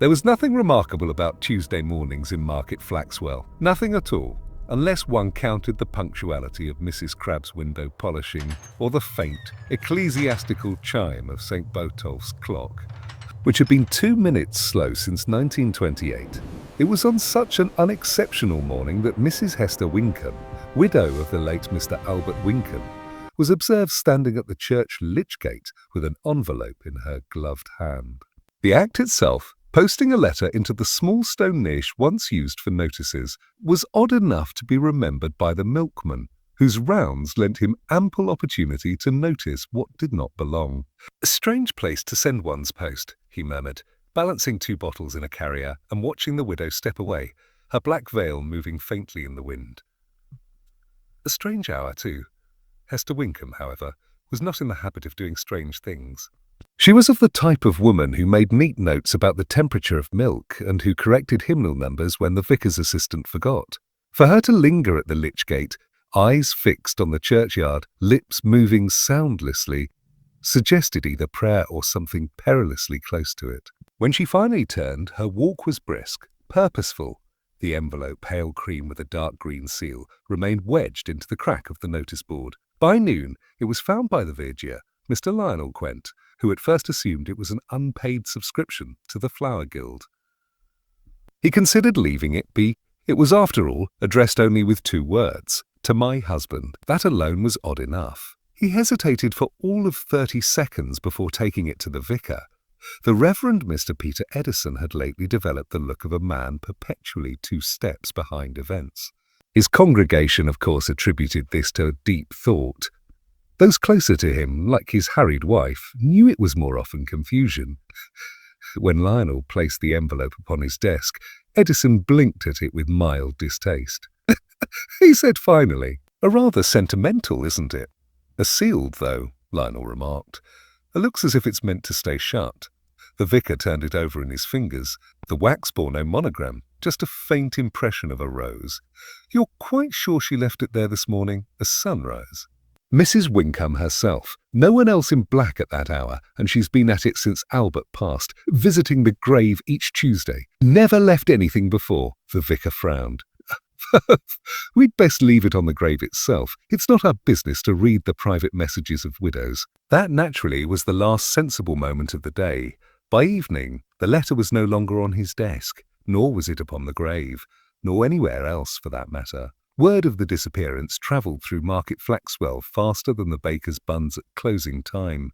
There was nothing remarkable about Tuesday mornings in Market Flaxwell. Nothing at all, unless one counted the punctuality of Mrs. Crabb's window polishing or the faint, ecclesiastical chime of St. Botolph's clock, which had been 2 minutes slow since 1928. It was on such an unexceptional morning that Mrs. Hester Winkham, widow of the late Mr. Albert Winkham, was observed standing at the church lich gate with an envelope in her gloved hand. The act itself, posting a letter into the small stone niche once used for notices, was odd enough to be remembered by the milkman, whose rounds lent him ample opportunity to notice what did not belong. "A strange place to send one's post," he murmured, balancing 2 bottles in a carrier and watching the widow step away, her black veil moving faintly in the wind. A strange hour, too. Hester Winkham, however, was not in the habit of doing strange things. She was of the type of woman who made neat notes about the temperature of milk and who corrected hymnal numbers when the vicar's assistant forgot. For her to linger at the lich gate, eyes fixed on the churchyard, lips moving soundlessly, suggested either prayer or something perilously close to it. When she finally turned, her walk was brisk, purposeful. The envelope, pale cream with a dark green seal, remained wedged into the crack of the notice board. By noon, it was found by the verger, Mr. Lionel Quent, who at first assumed it was an unpaid subscription to the Flower Guild. He considered leaving it be. It was, after all, addressed only with 2 words, "To my husband." That alone was odd enough. He hesitated for all of 30 seconds before taking it to the vicar. The Reverend Mr. Peter Edison had lately developed the look of a man perpetually 2 steps behind events. His congregation, of course, attributed this to deep thought. Those closer to him, like his harried wife, knew it was more often confusion. When Lionel placed the envelope upon his desk, Edison blinked at it with mild distaste. He said finally, "A rather sentimental, isn't it?" "A sealed, though," Lionel remarked. "It looks as if it's meant to stay shut." The vicar turned it over in his fingers. The wax bore no monogram, just a faint impression of a rose. "You're quite sure she left it there this morning, as sunrise?" "Mrs. Winkham herself. No one else in black at that hour, and she's been at it since Albert passed, visiting the grave each Tuesday. Never left anything before." The vicar frowned. "We'd best leave it on the grave itself. It's not our business to read the private messages of widows." That naturally was the last sensible moment of the day. By evening, the letter was no longer on his desk, nor was it upon the grave, nor anywhere else for that matter. Word of the disappearance travelled through Market Flaxwell faster than the baker's buns at closing time.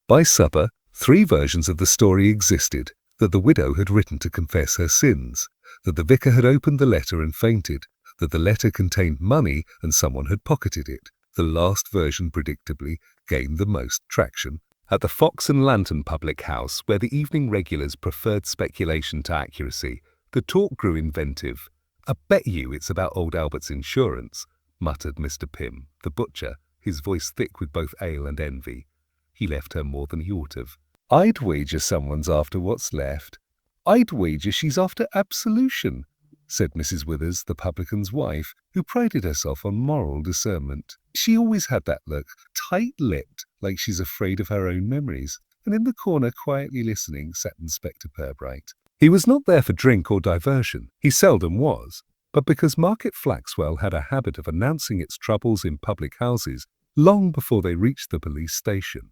By supper, 3 versions of the story existed: that the widow had written to confess her sins, that the vicar had opened the letter and fainted, that the letter contained money and someone had pocketed it. The last version, predictably, gained the most traction. At the Fox and Lantern public house, where the evening regulars preferred speculation to accuracy, the talk grew inventive. "I bet you it's about old Albert's insurance," muttered Mr. Pym, the butcher, his voice thick with both ale and envy. He left her more than he ought have. "I'd wager someone's after what's left." "I'd wager she's after absolution," said Mrs. Withers, the publican's wife, who prided herself on moral discernment. She always had that look, tight-lipped, like she's afraid of her own memories. And in the corner, quietly listening, sat Inspector Pubright. He was not there for drink or diversion. He seldom was. But because Market Flaxwell had a habit of announcing its troubles in public houses long before they reached the police station,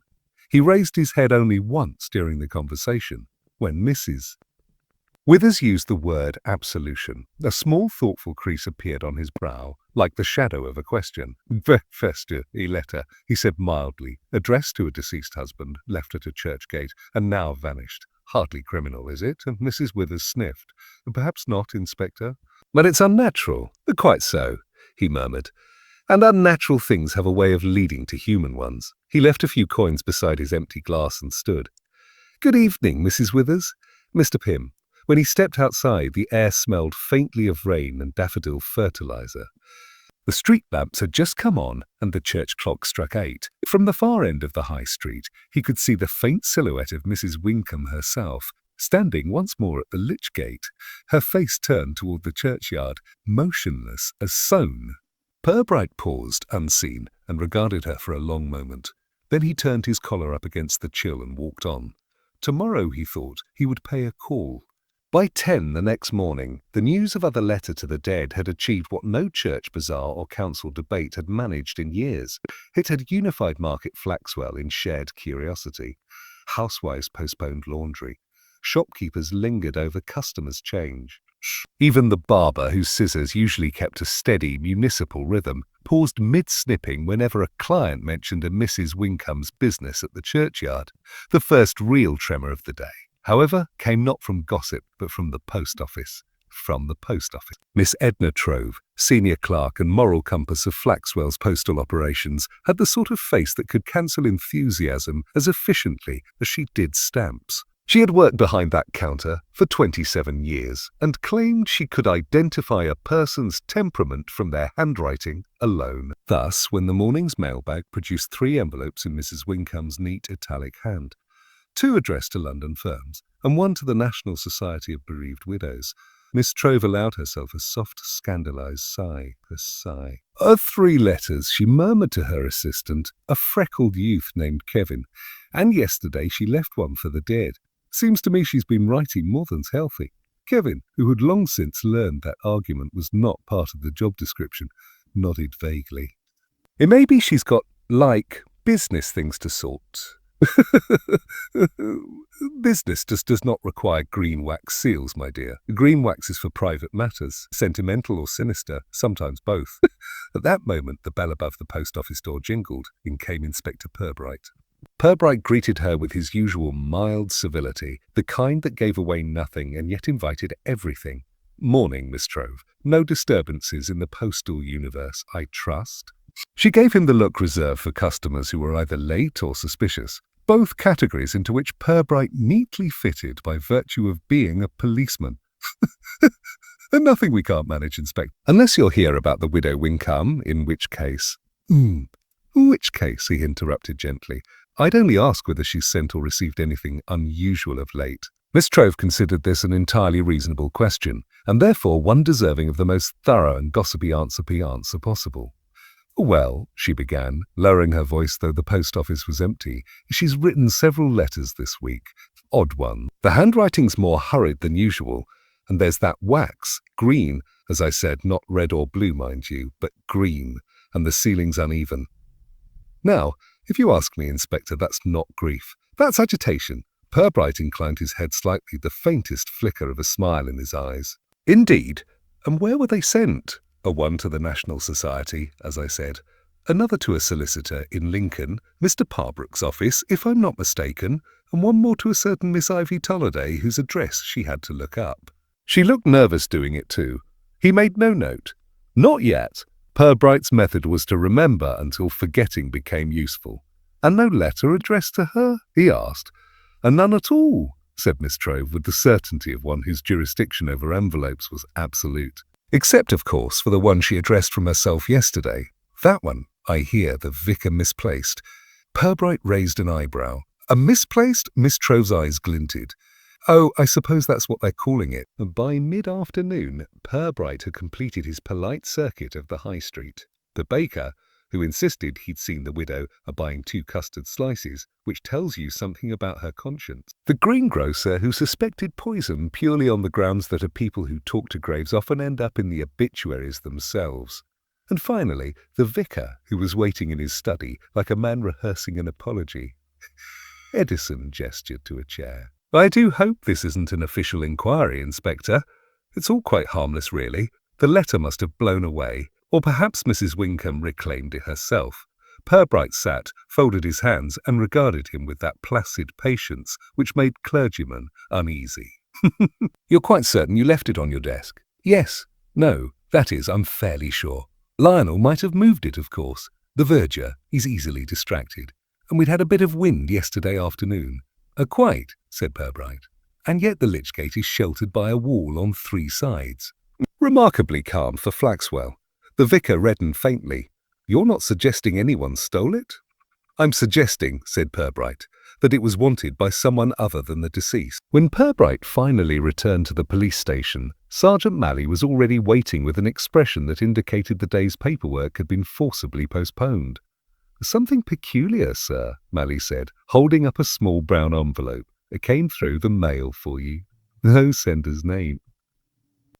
he raised his head only once during the conversation, when Mrs. Withers used the word absolution. A small thoughtful crease appeared on his brow, like the shadow of a question. "Fester, a letter," he said mildly, "addressed to a deceased husband, left at a church gate, and now vanished. Hardly criminal, is it?" And Mrs. Withers sniffed. "Perhaps not, Inspector." "But it's unnatural." "Quite so," he murmured. "And unnatural things have a way of leading to human ones." He left a few coins beside his empty glass and stood. "Good evening, Mrs. Withers." Mr. Pym. When he stepped outside, the air smelled faintly of rain and daffodil fertilizer. The street lamps had just come on, and the church clock struck 8. From the far end of the high street, he could see the faint silhouette of Mrs. Winkham herself, standing once more at the lich gate, her face turned toward the churchyard, motionless as stone. Pubright paused, unseen, and regarded her for a long moment. Then he turned his collar up against the chill and walked on. Tomorrow, he thought, he would pay a call. By 10 the next morning, the news of other letter to the dead had achieved what no church bazaar or council debate had managed in years. It had unified Market Flaxwell in shared curiosity. Housewives postponed laundry. Shopkeepers lingered over customers' change. Even the barber, whose scissors usually kept a steady municipal rhythm, paused mid-snipping whenever a client mentioned a Mrs. Wincome's business at the churchyard. The first real tremor of the day, however, came not from gossip, but from the post office. Miss Edna Trove, senior clerk and moral compass of Flaxwell's postal operations, had the sort of face that could cancel enthusiasm as efficiently as she did stamps. She had worked behind that counter for 27 years and claimed she could identify a person's temperament from their handwriting alone. Thus, when the morning's mailbag produced 3 envelopes in Mrs. Wincome's neat italic hand, 2 addressed to London firms and 1 to the National Society of Bereaved Widows, Miss Trove allowed herself a soft, scandalized sigh. 3 letters, she murmured to her assistant, a freckled youth named Kevin, and yesterday she left one for the dead. Seems to me she's been writing more than's healthy. Kevin, who had long since learned that argument was not part of the job description, nodded vaguely. It may be she's got, business things to sort. Business just does not require green wax seals, my dear. Green wax is for private matters, sentimental or sinister, sometimes both. At that moment, the bell above the post office door jingled. In came Inspector Pubright. Pubright greeted her with his usual mild civility, the kind that gave away nothing and yet invited everything. Morning, Miss Trove. No disturbances in the postal universe, I trust? She gave him the look reserved for customers who were either late or suspicious, both categories into which Pubright neatly fitted by virtue of being a policeman. And nothing we can't manage, Inspector. Unless you'll hear about the widow Wincome, in which case... Which case, he interrupted gently. I'd only ask whether she's sent or received anything unusual of late. Miss Trove considered this an entirely reasonable question, and therefore one deserving of the most thorough and gossipy answer possible. Well, she began, lowering her voice though the post office was empty, she's written several letters this week. Odd one. The handwriting's more hurried than usual, and there's that wax, green, as I said, not red or blue, mind you, but green, and the ceiling's uneven. Now, if you ask me, Inspector, that's not grief. That's agitation. Pubright inclined his head slightly, the faintest flicker of a smile in his eyes. Indeed. And where were they sent? One to the National Society, as I said. Another to a solicitor in Lincoln, Mr. Parbrook's office, if I'm not mistaken, and one more to a certain Miss Ivy Tolliday, whose address she had to look up. She looked nervous doing it too. He made no note. Not yet. Purbright's method was to remember until forgetting became useful. And no letter addressed to her? He asked. And none at all, said Miss Trove, with the certainty of one whose jurisdiction over envelopes was absolute. Except, of course, for the one she addressed from herself yesterday. That one, I hear, the vicar misplaced. Pubright raised an eyebrow. A misplaced? Miss Trove's eyes glinted. Oh, I suppose that's what they're calling it. By mid-afternoon, Pubright had completed his polite circuit of the high street. The baker, who insisted he'd seen the widow buying 2 custard slices, which tells you something about her conscience. The greengrocer, who suspected poison purely on the grounds that people who talk to graves often end up in the obituaries themselves. And finally, the vicar, who was waiting in his study like a man rehearsing an apology. Edison gestured to a chair. I do hope this isn't an official inquiry, Inspector. It's all quite harmless, really. The letter must have blown away, or perhaps Mrs. Wincome reclaimed it herself. Pubright sat, folded his hands, and regarded him with that placid patience which made clergymen uneasy. You're quite certain you left it on your desk? Yes. No. That is, I'm fairly sure. Lionel might have moved it, of course. The verger, he's easily distracted. And we'd had a bit of wind yesterday afternoon. Quite, said Pubright. And yet the lich gate is sheltered by a wall on 3 sides. Remarkably calm for Flaxwell. The vicar reddened faintly. You're not suggesting anyone stole it? I'm suggesting, said Pubright, that it was wanted by someone other than the deceased. When Pubright finally returned to the police station, Sergeant Malley was already waiting with an expression that indicated the day's paperwork had been forcibly postponed. Something peculiar, sir, Malley said, holding up a small brown envelope. It came through the mail for you. No sender's name.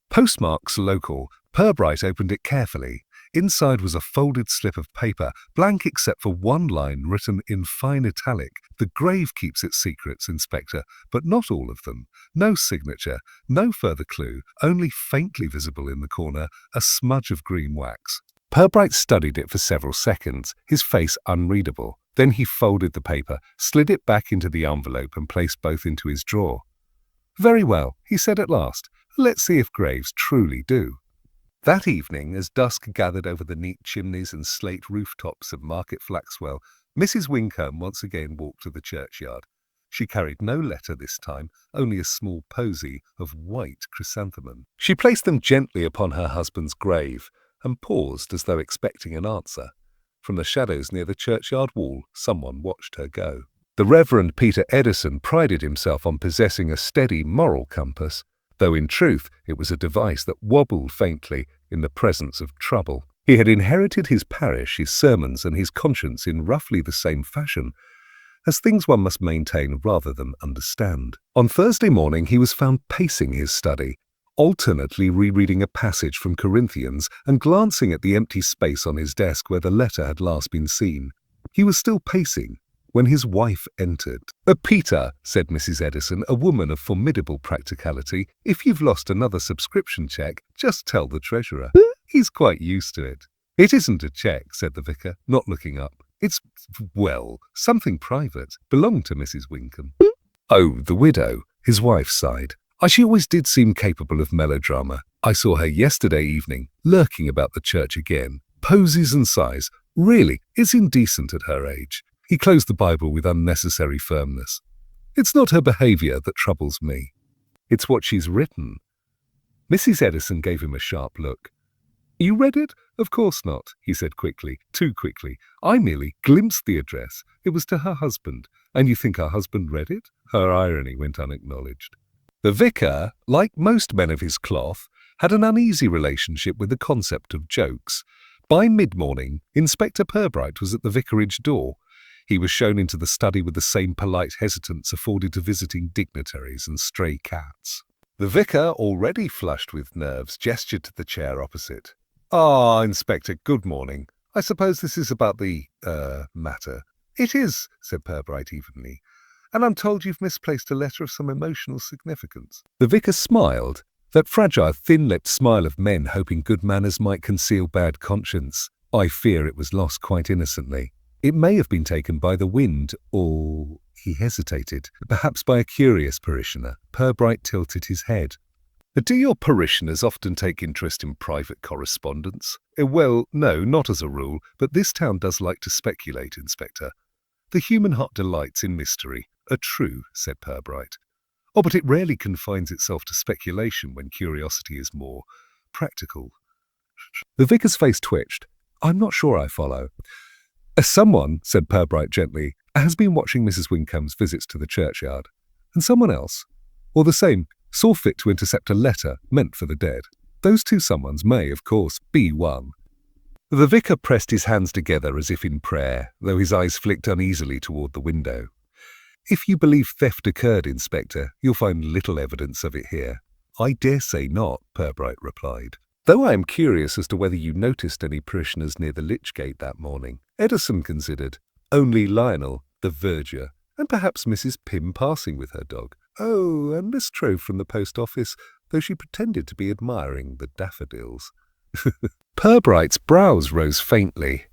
Postmarks local. Pubright opened it carefully. Inside was a folded slip of paper, blank except for one line written in fine italic. The grave keeps its secrets, Inspector, but not all of them. No signature, no further clue, only faintly visible in the corner, a smudge of green wax. Pubright studied it for several seconds, his face unreadable. Then he folded the paper, slid it back into the envelope and placed both into his drawer. "Very well," he said at last. "Let's see if graves truly do." That evening, as dusk gathered over the neat chimneys and slate rooftops of Market Flaxwell, Mrs. Wincombe once again walked to the churchyard. She carried no letter this time, only a small posy of white chrysanthemum. She placed them gently upon her husband's grave and paused as though expecting an answer. From the shadows near the churchyard wall, someone watched her go. The Reverend Peter Edison prided himself on possessing a steady moral compass, though in truth it was a device that wobbled faintly in the presence of trouble. He had inherited his parish, his sermons, and his conscience in roughly the same fashion, as things one must maintain rather than understand. On Thursday morning he was found pacing his study, alternately rereading a passage from Corinthians and glancing at the empty space on his desk where the letter had last been seen. He was still pacing when his wife entered. "Peter," said Mrs. Edison, a woman of formidable practicality, "if you've lost another subscription cheque, just tell the treasurer. He's quite used to it." "It isn't a cheque," said the vicar, not looking up. "It's, well, something private. Belonged to Mrs. Wincombe." "Oh, the widow," his wife sighed. "She always did seem capable of melodrama. I saw her yesterday evening, lurking about the church again. Posies and sighs. Really, it's indecent at her age." He closed the Bible with unnecessary firmness. "It's not her behaviour that troubles me. It's what she's written." Mrs. Edison gave him a sharp look. "You read it? Of course not," he said quickly, too quickly. "I merely glimpsed the address. It was to her husband. And you think her husband read it?" Her irony went unacknowledged. The vicar, like most men of his cloth, had an uneasy relationship with the concept of jokes. By mid-morning, Inspector Pubright was at the vicarage door. He was shown into the study with the same polite hesitance afforded to visiting dignitaries and stray cats. The vicar, already flushed with nerves, gestured to the chair opposite. "Ah, Inspector, good morning. I suppose this is about the, matter." "It is," said Pubright evenly. "And I'm told you've misplaced a letter of some emotional significance." The vicar smiled, that fragile, thin-lipped smile of men hoping good manners might conceal bad conscience. I fear it was lost quite innocently. It may have been taken by the wind, or... He hesitated. Perhaps by a curious parishioner. Pubright tilted his head. "Do your parishioners often take interest in private correspondence?" "Well, no, not as a rule, but this town does like to speculate, Inspector. The human heart delights in mystery." "True," said Pubright. "Oh, but it rarely confines itself to speculation when curiosity is more practical." The vicar's face twitched. "I'm not sure I follow." "Someone," said Pubright gently, "has been watching Mrs. Wincombe's visits to the churchyard. And someone else, or the same, saw fit to intercept a letter meant for the dead. Those two someones may, of course, be one." The vicar pressed his hands together as if in prayer, though his eyes flicked uneasily toward the window. "If you believe theft occurred, Inspector, you'll find little evidence of it here." "I dare say not," Pubright replied. "Though I am curious as to whether you noticed any parishioners near the lich gate that morning." Edison considered. "Only Lionel, the verger, and perhaps Mrs. Pym passing with her dog. Oh, and Miss Trove from the post office, though she pretended to be admiring the daffodils." Purbright's brows rose faintly.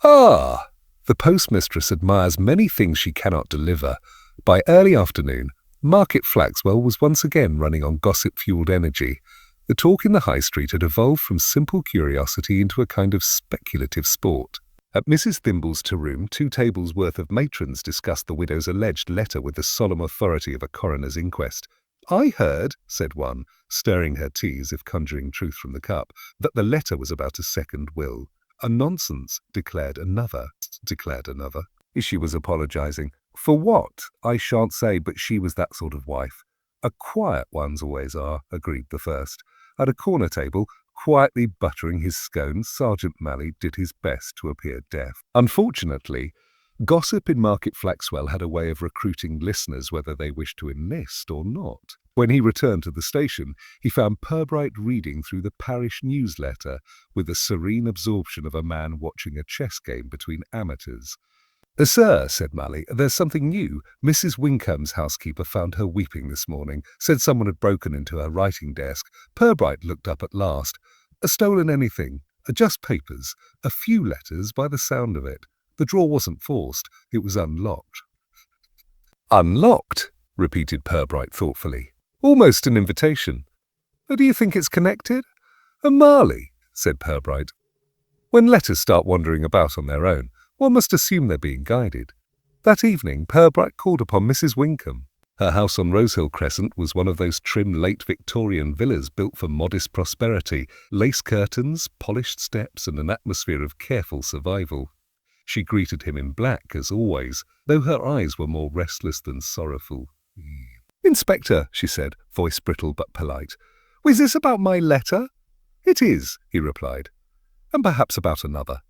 "Ah! The postmistress admires many things she cannot deliver." By early afternoon, Market Flaxwell was once again running on gossip-fueled energy. The talk in the high street had evolved from simple curiosity into a kind of speculative sport. At Mrs. Thimble's room, 2 tables' worth of matrons discussed the widow's alleged letter with the solemn authority of a coroner's inquest. "I heard," said one, stirring her tea as if conjuring truth from the cup, "that the letter was about a second will." "A nonsense," declared another. She was apologizing. "For what? I shan't say, but she was that sort of wife." "A quiet ones always are," agreed the first. At a corner table, quietly buttering his scones, Sergeant Malley did his best to appear deaf. Unfortunately, Gossip in Market Flaxwell had a way of recruiting listeners whether they wished to enlist or not. When he returned to the station, he found Pubright reading through the parish newsletter with the serene absorption of a man watching a chess game between amateurs. Sir, said Mally, there's something new. Mrs. Wincome's housekeeper found her weeping this morning, said someone had broken into her writing desk. Pubright looked up at last. Stolen anything? Just papers. A few letters by the sound of it. The drawer wasn't forced. It was unlocked. Unlocked? Repeated Pubright thoughtfully. Almost an invitation. Do you think it's connected? Marley, said Pubright. When letters start wandering about on their own, one must assume they're being guided. That evening, Pubright called upon Mrs. Wincome. Her house on Rosehill Crescent was one of those trim late Victorian villas built for modest prosperity, lace curtains, polished steps, and an atmosphere of careful survival. She greeted him in black, as always, though her eyes were more restless than sorrowful. Inspector, she said, voice brittle but polite. Was this about my letter? It is, he replied. And perhaps about another.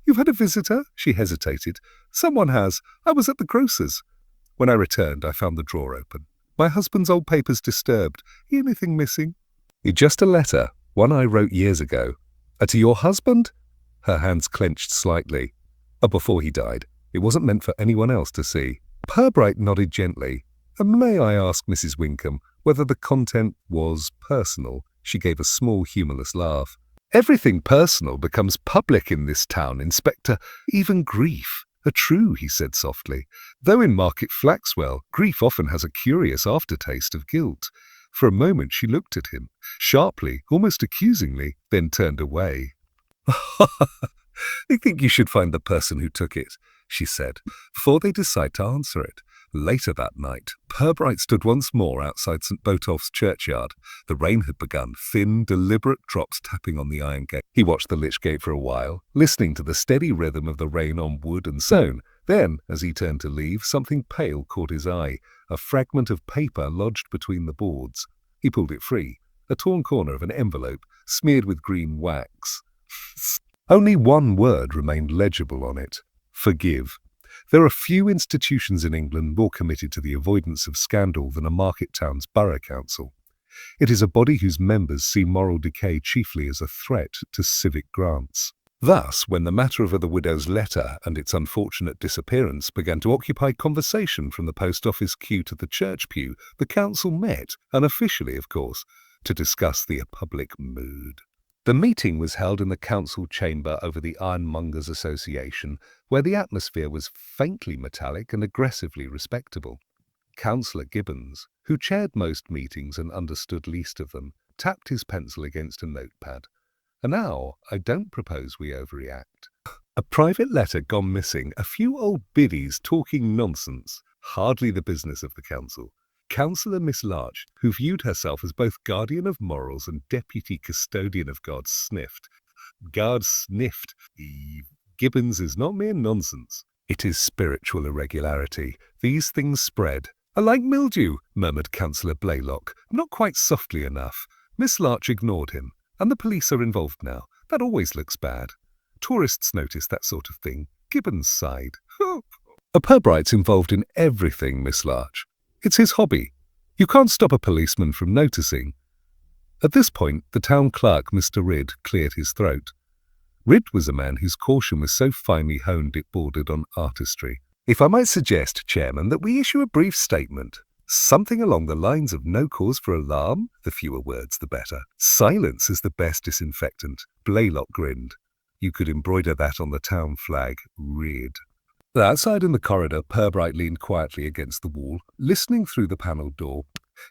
You've had a visitor? She hesitated. Someone has. I was at the grocer's. When I returned, I found the drawer open. My husband's old papers disturbed. Anything missing? Just a letter, one I wrote years ago. To your husband? Her hands clenched slightly. Before he died. It wasn't meant for anyone else to see. Pubright nodded gently. May I ask, Mrs. Wincome, whether the content was personal? She gave a small, humourless laugh. Everything personal becomes public in this town, Inspector, even grief. True, he said softly. Though in Market Flaxwell, grief often has a curious aftertaste of guilt. For a moment she looked at him, sharply, almost accusingly, then turned away. I think you should find the person who took it, she said, before they decide to answer it. Later that night, Pubright stood once more outside St. Botolph's churchyard. The rain had begun, thin, deliberate drops tapping on the iron gate. He watched the lich gate for a while, listening to the steady rhythm of the rain on wood and stone. Then, as he turned to leave, something pale caught his eye, a fragment of paper lodged between the boards. He pulled it free, a torn corner of an envelope, smeared with green wax. Only one word remained legible on it: forgive. There are few institutions in England more committed to the avoidance of scandal than a market town's borough council. It is a body whose members see moral decay chiefly as a threat to civic grants. Thus, when the matter of the widow's letter and its unfortunate disappearance began to occupy conversation from the post office queue to the church pew, the council met, unofficially of course, to discuss the public mood. The meeting was held in the council chamber over the Ironmongers' Association, where the atmosphere was faintly metallic and aggressively respectable. Councillor Gibbons, who chaired most meetings and understood least of them, tapped his pencil against a notepad. And now, I don't propose we overreact. A private letter gone missing, a few old biddies talking nonsense, hardly the business of the council. Councillor Miss Larch, who viewed herself as both guardian of morals and deputy custodian of God, sniffed. God sniffed. Gibbons is not mere nonsense. It is spiritual irregularity. These things spread. Like mildew, murmured Councillor Blaylock, not quite softly enough. Miss Larch ignored him. And the police are involved now. That always looks bad. Tourists notice that sort of thing. Gibbons sighed. A Pubright's involved in everything, Miss Larch. It's his hobby. You can't stop a policeman from noticing. At this point, the town clerk, Mr. Ridd, cleared his throat. Ridd was a man whose caution was so finely honed it bordered on artistry. If I might suggest, Chairman, that we issue a brief statement. Something along the lines of no cause for alarm, the fewer words the better. Silence is the best disinfectant. Blaylock grinned. You could embroider that on the town flag. Ridd. Outside in the corridor, Pubright leaned quietly against the wall, listening through the panelled door.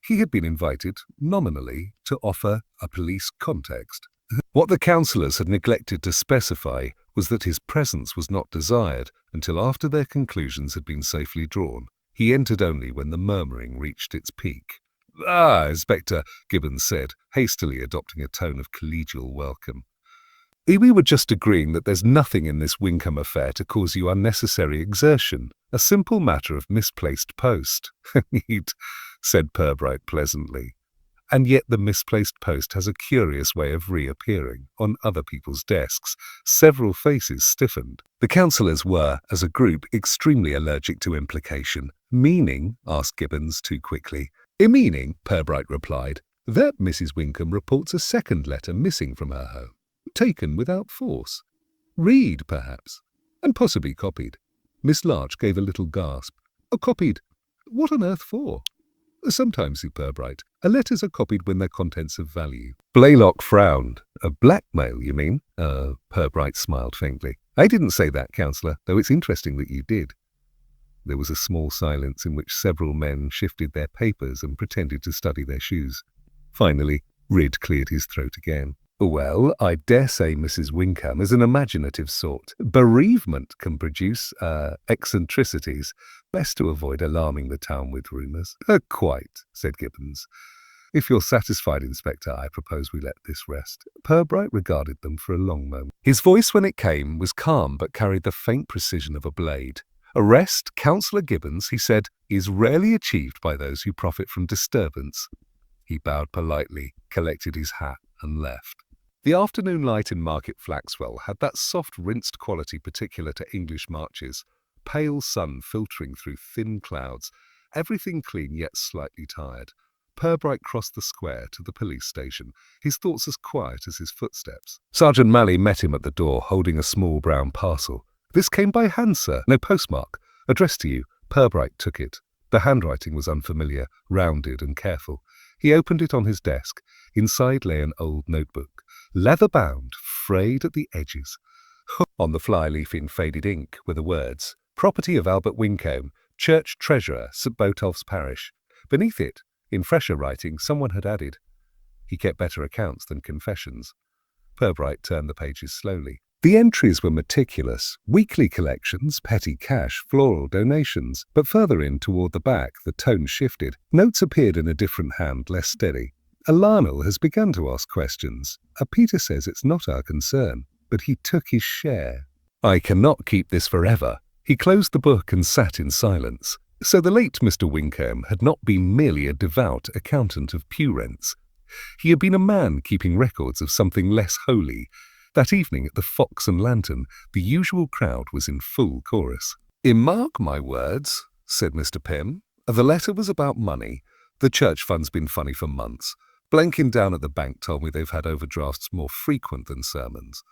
He had been invited, nominally, to offer a police context. What the councillors had neglected to specify was that his presence was not desired until after their conclusions had been safely drawn. He entered only when the murmuring reached its peak. Inspector, Gibbons said, hastily adopting a tone of collegial welcome. We were just agreeing that there's nothing in this Wincome affair to cause you unnecessary exertion. A simple matter of misplaced post, said Pubright pleasantly. And yet the misplaced post has a curious way of reappearing on other people's desks. Several faces stiffened. The councillors were, as a group, extremely allergic to implication. Meaning? Asked Gibbons too quickly. Meaning, Pubright replied, that Mrs. Winkham reports a second letter missing from her home, taken without force. Read, perhaps, and possibly copied. Miss Larch gave a little gasp. Copied? What on earth for? Sometimes, said Pubright, letters are copied when their contents have value. Blaylock frowned. Blackmail, you mean? Pubright smiled faintly. I didn't say that, councillor, though it's interesting that you did. There was a small silence in which several men shifted their papers and pretended to study their shoes. Finally, Ridd cleared his throat again. Well, I dare say Mrs. Winkham is an imaginative sort. Bereavement can produce eccentricities. Best to avoid alarming the town with rumours. Quite, said Gibbons. If you're satisfied, Inspector, I propose we let this rest. Pubright regarded them for a long moment. His voice, when it came, was calm but carried the faint precision of a blade. Arrest, Councillor Gibbons, he said, is rarely achieved by those who profit from disturbance. He bowed politely, collected his hat, and left. The afternoon light in Market Flaxwell had that soft, rinsed quality particular to English marches. Pale sun filtering through thin clouds, everything clean yet slightly tired. Pubright crossed the square to the police station, his thoughts as quiet as his footsteps. Sergeant Malley met him at the door, holding a small brown parcel. This came by hand, sir. No postmark. Addressed to you. Pubright took it. The handwriting was unfamiliar, rounded and careful. He opened it on his desk. Inside lay an old notebook, leather-bound, frayed at the edges. On the flyleaf in faded ink were the words, Property of Albert Winkham, Church Treasurer, St. Botolph's Parish. Beneath it, in fresher writing, someone had added, he kept better accounts than confessions. Pubright turned the pages slowly. The entries were meticulous, weekly collections, petty cash, floral donations, but further in toward the back the tone shifted. Notes appeared in a different hand, less steady. Lionel has begun to ask questions. Peter says it's not our concern, but he took his share. I cannot keep this forever. He closed the book and sat in silence. So the late Mr. Winkham had not been merely a devout accountant of pew rents. He had been a man keeping records of something less holy. That evening at the Fox and Lantern, the usual crowd was in full chorus. Mark my words, said Mr. Pym. The letter was about money. The church fund's been funny for months. Blenkin down at the bank told me they've had overdrafts more frequent than sermons.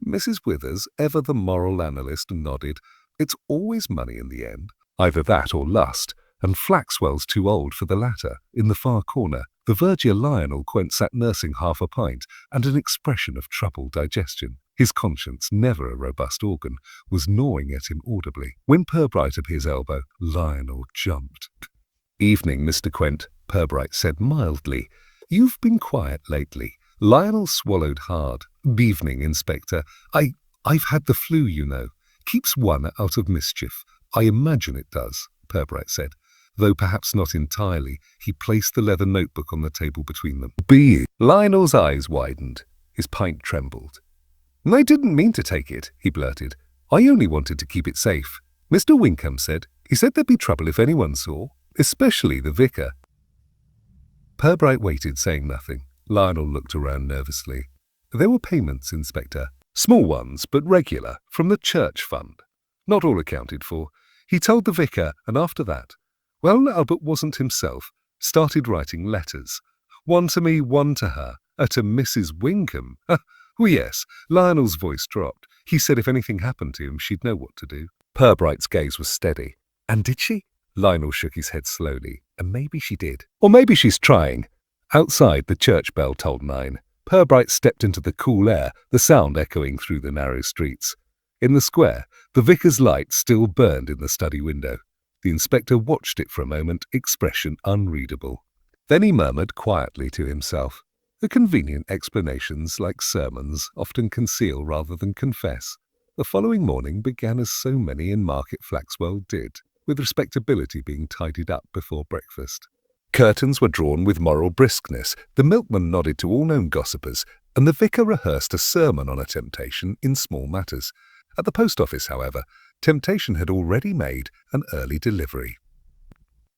Mrs. Withers, ever the moral analyst, nodded. It's always money in the end. Either that or lust, and Flaxwell's too old for the latter. In the far corner, the verger Lionel sat nursing half a pint and an expression of troubled digestion. His conscience, never a robust organ, was gnawing at him audibly. When Pubright at his elbow, Lionel jumped. Evening, Mr. Quent, Pubright said mildly. You've been quiet lately. Lionel swallowed hard. Evening, Inspector. I've had the flu, you know. Keeps one out of mischief. I imagine it does, Pubright said. Though perhaps not entirely. He placed the leather notebook on the table between them. Lionel's eyes widened. His pint trembled. I didn't mean to take it, he blurted. I only wanted to keep it safe. Mr. Winkham said. He said there'd be trouble if anyone saw, especially the vicar. Pubright waited, saying nothing. Lionel looked around nervously. There were payments, Inspector. Small ones, but regular, from the church fund. Not all accounted for. He told the vicar, and after that, well, Albert wasn't himself, started writing letters. One to me, one to her, to Mrs. Winkham. Oh yes, Lionel's voice dropped. He said if anything happened to him, she'd know what to do. Purbright's gaze was steady. And did she? Lionel shook his head slowly. And maybe she did. Or maybe she's trying. Outside, the church bell tolled 9. Pubright stepped into the cool air, the sound echoing through the narrow streets. In the square, the vicar's light still burned in the study window. The inspector watched it for a moment, expression unreadable. Then he murmured quietly to himself. The convenient explanations, like sermons, often conceal rather than confess. The following morning began as so many in Market Flaxwell did, with respectability being tidied up before breakfast. Curtains were drawn with moral briskness, the milkman nodded to all known gossipers, and the vicar rehearsed a sermon on a temptation in small matters. At the post office, however, temptation had already made an early delivery.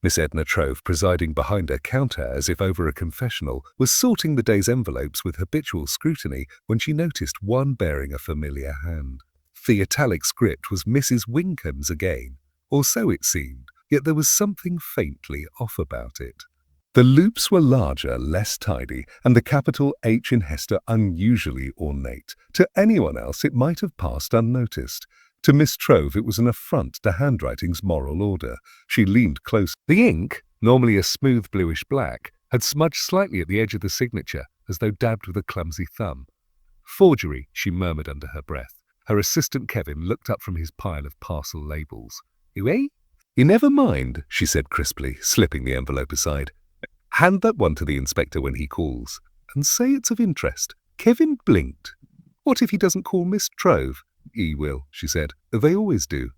Miss Edna Trove, presiding behind her counter as if over a confessional, was sorting the day's envelopes with habitual scrutiny when she noticed one bearing a familiar hand. The italic script was Mrs. Winkham's again, or so it seemed, yet there was something faintly off about it. The loops were larger, less tidy, and the capital H in Hester unusually ornate. To anyone else it might have passed unnoticed. To Miss Trove it was an affront to handwriting's moral order. She leaned close. The ink, normally a smooth bluish black, had smudged slightly at the edge of the signature, as though dabbed with a clumsy thumb. "Forgery," she murmured under her breath. Her assistant Kevin looked up from his pile of parcel labels. "You eh?" "You never mind," she said crisply, slipping the envelope aside. "Hand that one to the inspector when he calls, and say it's of interest." Kevin blinked. "What if he doesn't call Miss Trove?" "He will," she said. "They always do."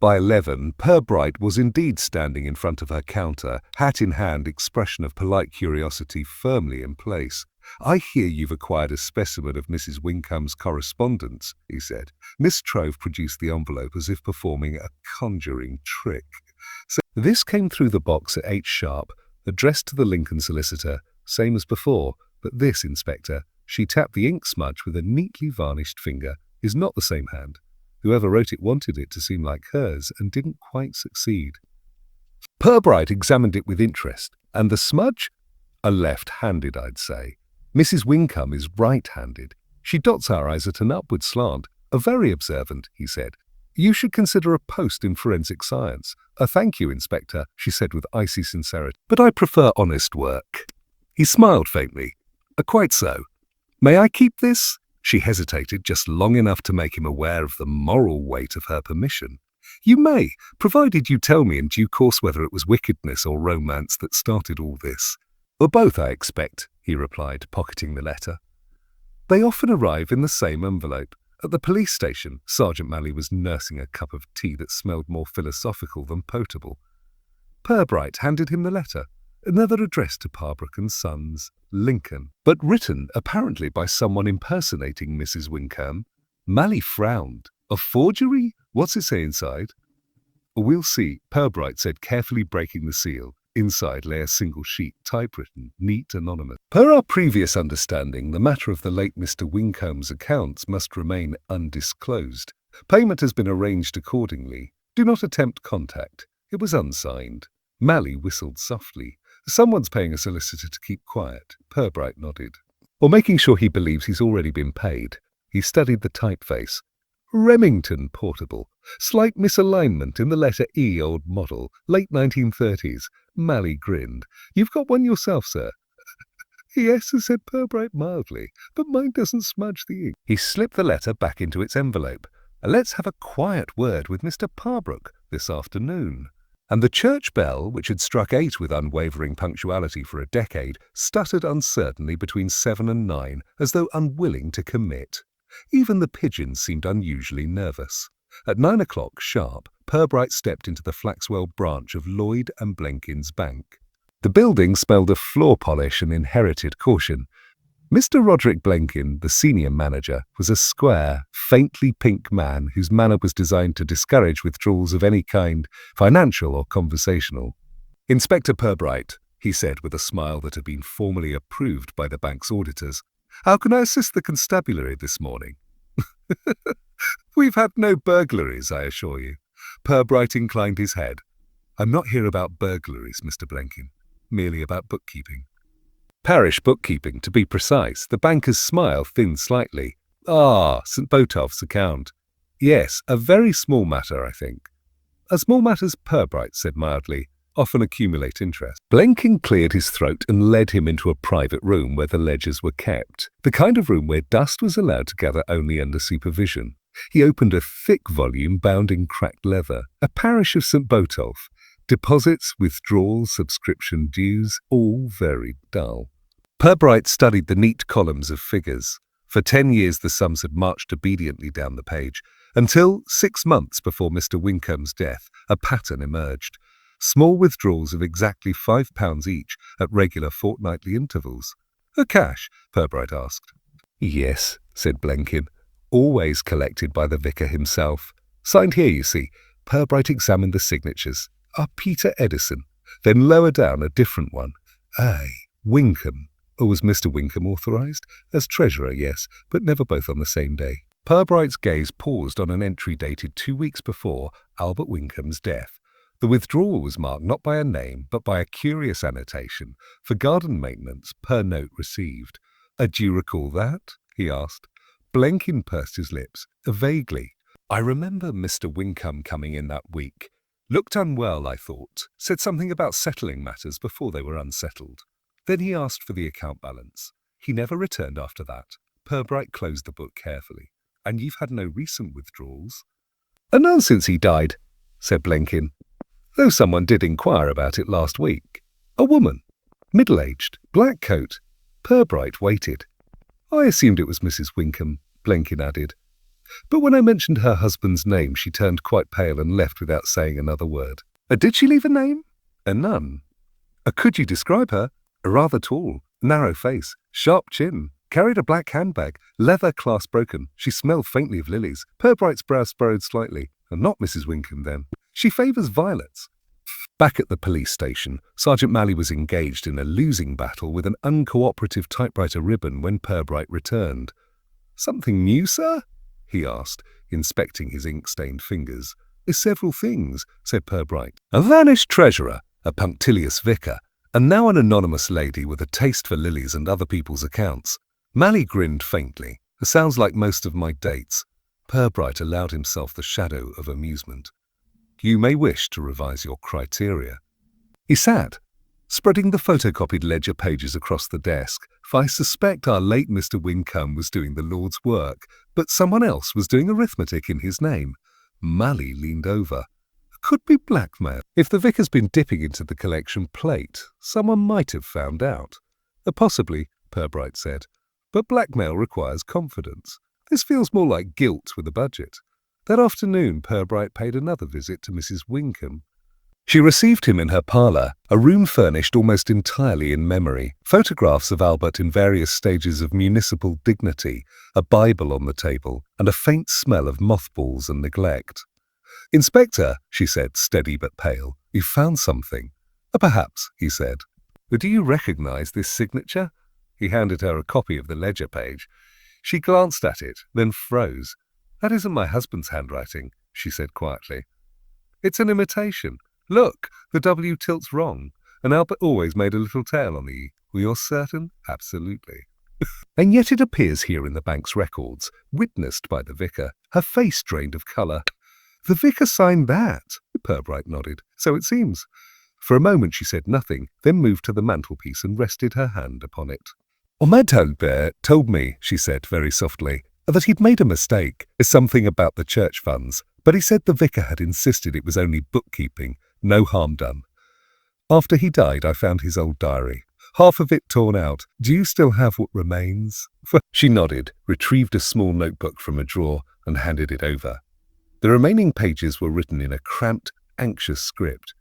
By 11, Pubright was indeed standing in front of her counter, hat in hand, expression of polite curiosity firmly in place. "I hear you've acquired a specimen of Mrs. Winkham's correspondence," he said. Miss Trove produced the envelope as if performing a conjuring trick. This came through the box at 8 sharp, addressed to the Lincoln solicitor, same as before, but this, Inspector, she tapped the ink smudge with a neatly varnished finger, is not the same hand. Whoever wrote it wanted it to seem like hers and didn't quite succeed. Pubright examined it with interest. "And the smudge?" "A left-handed, I'd say. Mrs. Winkham is right-handed. She dots our eyes at an upward slant. A very observant," he said. "You should consider a post in forensic science." Thank you, Inspector," she said with icy sincerity, "but I prefer honest work." He smiled faintly. Quite so. May I keep this?" She hesitated just long enough to make him aware of the moral weight of her permission. "You may, provided you tell me in due course whether it was wickedness or romance that started all this." "Or both, I expect," he replied, pocketing the letter. They often arrive in the same envelope. At the police station, Sergeant Malley was nursing a cup of tea that smelled more philosophical than potable. Pubright handed him the letter, another addressed to Parbrook and Sons, Lincoln, but written apparently by someone impersonating Mrs. Winkham. Malley frowned. "A forgery? What's it say inside?" "We'll see," Pubright said, carefully breaking the seal. Inside lay a single sheet, typewritten, neat, anonymous. "Per our previous understanding, the matter of the late Mr. Winkham's accounts must remain undisclosed. Payment has been arranged accordingly. Do not attempt contact." It was unsigned. Malley whistled softly. "Someone's paying a solicitor to keep quiet." Pubright nodded. "Or making sure he believes he's already been paid." He studied the typeface. "Remington Portable. Slight misalignment in the letter E, old model, late 1930s. Malley grinned. "You've got one yourself, sir?" "Yes," said Pubright mildly, "but mine doesn't smudge the ink." He slipped the letter back into its envelope. "Let's have a quiet word with Mr. Parbrook this afternoon." And the church bell, which had struck 8 with unwavering punctuality for a decade, stuttered uncertainly between 7 and 9, as though unwilling to commit. Even the pigeons seemed unusually nervous. At 9 o'clock sharp, Pubright stepped into the Flaxwell branch of Lloyd and Blenkin's bank. The building smelled of floor polish and inherited caution. Mr. Roderick Blenkin, the senior manager, was a square, faintly pink man whose manner was designed to discourage withdrawals of any kind, financial or conversational. "Inspector Pubright," he said with a smile that had been formally approved by the bank's auditors, "how can I assist the constabulary this morning?" "We've had no burglaries, I assure you." Pubright inclined his head. "I'm not here about burglaries, Mr. Blenkin, merely about bookkeeping." "Parish bookkeeping, to be precise." The banker's smile thinned slightly. "Ah, St. Botolph's account. Yes, a very small matter, I think." "Small matters," Pubright said mildly, "often accumulate interest." Blenkin cleared his throat and led him into a private room where the ledgers were kept, the kind of room where dust was allowed to gather only under supervision. He opened a thick volume bound in cracked leather, a parish of St. Botolph. Deposits, withdrawals, subscription dues, all very dull. Pubright studied the neat columns of figures. For 10 years the sums had marched obediently down the page, until 6 months before Mr. Winkham's death, a pattern emerged. Small withdrawals of exactly £5 each at regular fortnightly intervals. "Cash?" Pubright asked. "Yes," said Blenkin. "Always collected by the vicar himself. Signed here, you see." Pubright examined the signatures. "Peter Edison. Then lower down a different one. A. Winkham. Or was Mr. Winkham authorized? As treasurer, yes, but never both on the same day. Pirbright's gaze paused on an entry dated 2 weeks before Albert Winkham's death. The withdrawal was marked not by a name, but by a curious annotation, for garden maintenance per note received. Do you recall that? He asked. Blenkin pursed his lips, vaguely. I remember Mr. Winkham coming in that week. Looked unwell, I thought. Said something about settling matters before they were unsettled. Then he asked for the account balance. He never returned after that. Pirbright closed the book carefully. And you've had no recent withdrawals? None since he died, said Blenkin, though someone did inquire about it last week. A woman, middle-aged, black coat. Pirbright waited. I assumed it was Mrs. Winkham, Blenkin added. But when I mentioned her husband's name, she turned quite pale and left without saying another word. Did she leave a name? None. Could you describe her? Rather tall, narrow face, sharp chin, carried a black handbag, leather clasp broken. She smelled faintly of lilies. Pirbright's brows furrowed slightly. Not Mrs. Winkham, then. She favours violets. Back at the police station, Sergeant Malley was engaged in a losing battle with an uncooperative typewriter ribbon when Pirbright returned. Something new, sir? He asked, inspecting his ink-stained fingers. Several things, said Pirbright. A vanished treasurer, a punctilious vicar, and now an anonymous lady with a taste for lilies and other people's accounts. Malley grinned faintly. Sounds like most of my dates. Pirbright allowed himself the shadow of amusement. You may wish to revise your criteria. He sat, spreading the photocopied ledger pages across the desk, for I suspect our late Mr. Winkham was doing the Lord's work, but someone else was doing arithmetic in his name. Malley leaned over. Could be blackmail. If the vicar's been dipping into the collection plate, someone might have found out. Possibly, Pirbright said, but blackmail requires confidence. This feels more like guilt with a budget. That afternoon, Pirbright paid another visit to Mrs. Winkham. She received him in her parlour, a room furnished almost entirely in memory, photographs of Albert in various stages of municipal dignity, a Bible on the table, and a faint smell of mothballs and neglect. Inspector, she said, steady but pale, you found something. Perhaps, he said. Do you recognise this signature? He handed her a copy of the ledger page. She glanced at it, then froze. That isn't my husband's handwriting, she said quietly. It's an imitation. Look, the W tilt's wrong, and Albert always made a little tail on the E. Were you certain? Absolutely. And yet it appears here in the bank's records, witnessed by the vicar, her face drained of colour. The vicar signed that, Pirbright nodded. So it seems. For a moment she said nothing, then moved to the mantelpiece and rested her hand upon it. Ahmed Talbert told me, she said very softly, that he'd made a mistake, something about the church funds, but he said the vicar had insisted it was only bookkeeping, no harm done. After he died, I found his old diary. Half of it torn out. Do you still have what remains? She nodded, retrieved a small notebook from a drawer, and handed it over. The remaining pages were written in a cramped, anxious script.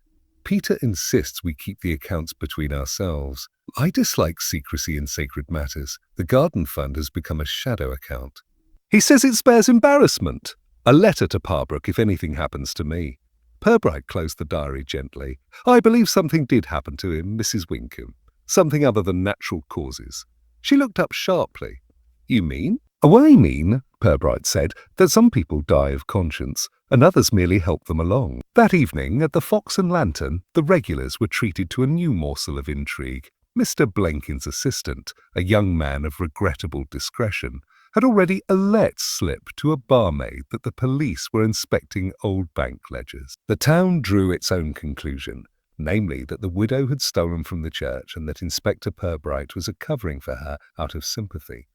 Peter insists we keep the accounts between ourselves. I dislike secrecy in sacred matters. The garden fund has become a shadow account. He says it spares embarrassment. A letter to Parbrook if anything happens to me. Pirbright closed the diary gently. I believe something did happen to him, Mrs. Winkham. Something other than natural causes. She looked up sharply. You mean? Oh, I mean, Pirbright said, that some people die of conscience, and others merely help them along. That evening, at the Fox and Lantern, the regulars were treated to a new morsel of intrigue. Mr. Blenkin's assistant, a young man of regrettable discretion, had already a let slip to a barmaid that the police were inspecting old bank ledgers. The town drew its own conclusion, namely that the widow had stolen from the church and that Inspector Pirbright was a covering for her out of sympathy.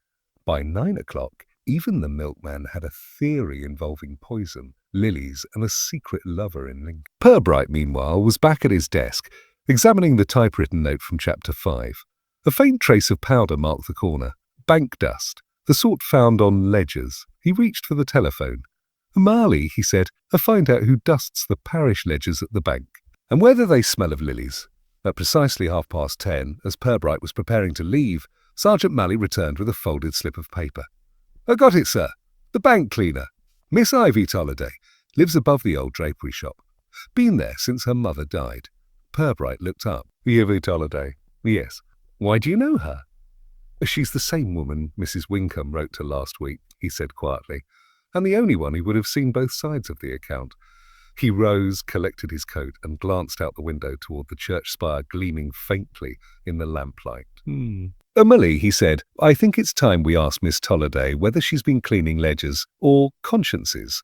By 9 o'clock, even the milkman had a theory involving poison, lilies, and a secret lover in Lincoln. Pirbright, meanwhile, was back at his desk, examining the typewritten note from Chapter 5. A faint trace of powder marked the corner. Bank dust, the sort found on ledgers. He reached for the telephone. Marley, he said, find out who dusts the parish ledgers at the bank, and whether they smell of lilies. At precisely 10:30, as Pirbright was preparing to leave, Sergeant Malley returned with a folded slip of paper. I got it, sir. The bank cleaner. Miss Ivy Tolliday. Lives above the old drapery shop. Been there since her mother died. Pubright looked up. Yearly holiday. Yes. Why do you know her? She's the same woman Mrs. Wincombe wrote to last week, he said quietly, and the only one who would have seen both sides of the account. He rose, collected his coat, and glanced out the window toward the church spire gleaming faintly in the lamplight. Millie, he said, I think it's time we ask Miss Tolliday whether she's been cleaning ledgers or consciences.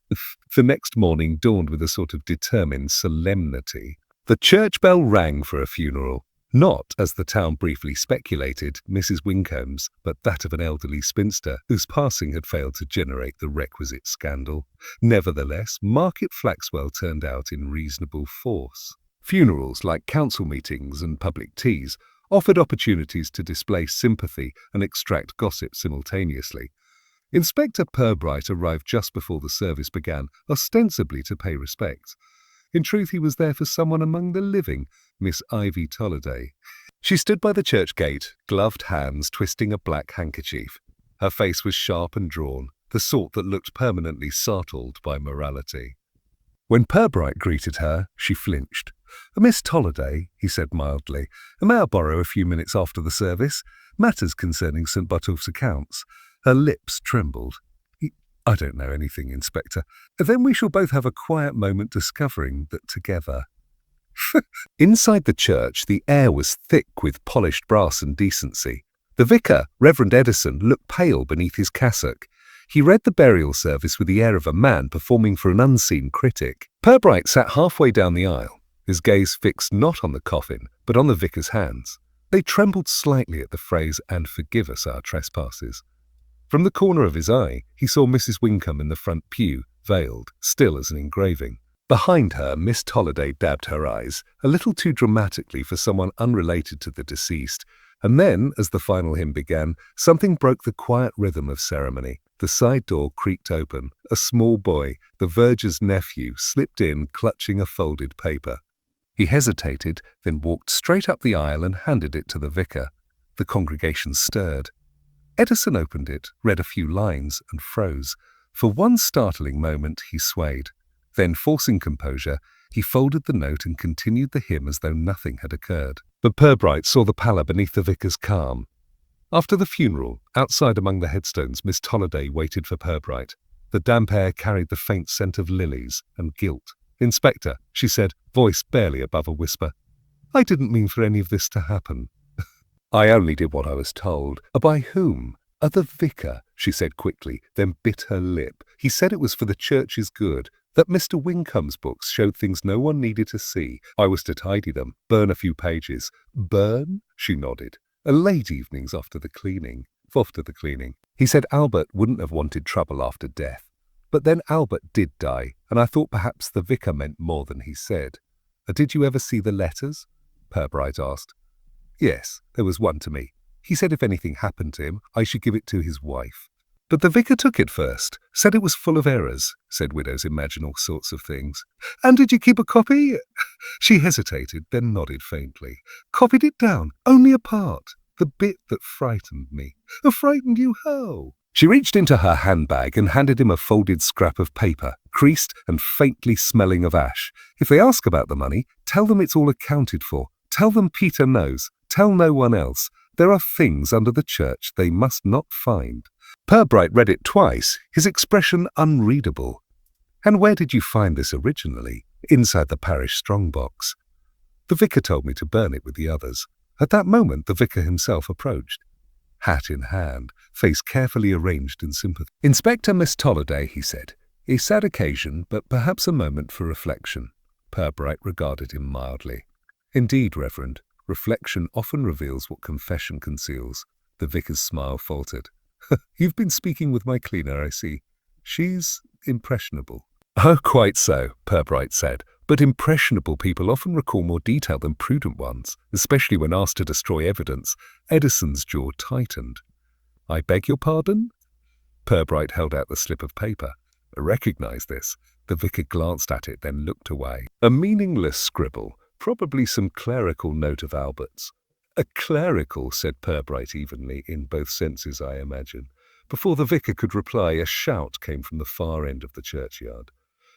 The next morning dawned with a sort of determined solemnity. The church bell rang for a funeral. Not, as the town briefly speculated, Mrs. Wincombe's, but that of an elderly spinster whose passing had failed to generate the requisite scandal. Nevertheless, Market Flaxwell turned out in reasonable force. Funerals, like council meetings and public teas, offered opportunities to display sympathy and extract gossip simultaneously. Inspector Pubright arrived just before the service began, ostensibly to pay respects. In truth, he was there for someone among the living, Miss Ivy Tolliday. She stood by the church gate, gloved hands twisting a black handkerchief. Her face was sharp and drawn, the sort that looked permanently startled by morality. When Pubright greeted her, she flinched. Miss Tolliday, he said mildly, may I borrow a few minutes after the service? Matters concerning St. Botolph's accounts. Her lips trembled. I don't know anything, Inspector. Then we shall both have a quiet moment discovering that together. Inside the church, the air was thick with polished brass and decency. The vicar, Reverend Edison, looked pale beneath his cassock. He read the burial service with the air of a man performing for an unseen critic. Pubright sat halfway down the aisle, his gaze fixed not on the coffin, but on the vicar's hands. They trembled slightly at the phrase, "And forgive us our trespasses." From the corner of his eye, he saw Mrs. Wincombe in the front pew, veiled, still as an engraving. Behind her, Miss Tolliday dabbed her eyes, a little too dramatically for someone unrelated to the deceased, and then, as the final hymn began, something broke the quiet rhythm of ceremony. The side door creaked open. A small boy, the verger's nephew, slipped in, clutching a folded paper. He hesitated, then walked straight up the aisle and handed it to the vicar. The congregation stirred. Edison opened it, read a few lines, and froze. For one startling moment, he swayed. Then, forcing composure, he folded the note and continued the hymn as though nothing had occurred. But Pubright saw the pallor beneath the vicar's calm. After the funeral, outside among the headstones, Miss Tolliday waited for Pubright. The damp air carried the faint scent of lilies and guilt. "Inspector," she said, voice barely above a whisper, "I didn't mean for any of this to happen." "I only did what I was told." "By whom?" "The vicar," she said quickly, then bit her lip. "He said it was for the church's good, that Mr. Wincombe's books showed things no one needed to see. I was to tidy them, burn a few pages." "Burn?" she nodded. "Late evenings after the cleaning." "After the cleaning." "He said Albert wouldn't have wanted trouble after death. But then Albert did die, and I thought perhaps the vicar meant more than he said." "Did you ever see the letters?" Pubright asked. "Yes, there was one to me. He said if anything happened to him, I should give it to his wife." "But the vicar took it first, said it was full of errors," said widows imagine all sorts of things. "And did you keep a copy?" She hesitated, then nodded faintly. "Copied it down, only a part, the bit that frightened me." "Frightened you how?" She reached into her handbag and handed him a folded scrap of paper, creased and faintly smelling of ash. "If they ask about the money, tell them it's all accounted for. Tell them Peter knows. Tell no one else. There are things under the church they must not find." Pubright read it twice, his expression unreadable. "And where did you find this originally?" "Inside the parish strongbox. The vicar told me to burn it with the others." At that moment, the vicar himself approached, hat in hand, face carefully arranged in sympathy. "Inspector Miss Tolliday," he said. "A sad occasion, but perhaps a moment for reflection." Pubright regarded him mildly. "Indeed, Reverend, reflection often reveals what confession conceals." The vicar's smile faltered. "You've been speaking with my cleaner, I see. She's impressionable." "Oh, quite so," Pubright said. "But impressionable people often recall more detail than prudent ones, especially when asked to destroy evidence." Edison's jaw tightened. "I beg your pardon?" Pubright held out the slip of paper. "I recognize this." The vicar glanced at it, then looked away. "A meaningless scribble, probably some clerical note of Albert's." "A clerical," said Pubright evenly, "in both senses, I imagine." Before the vicar could reply, a shout came from the far end of the churchyard.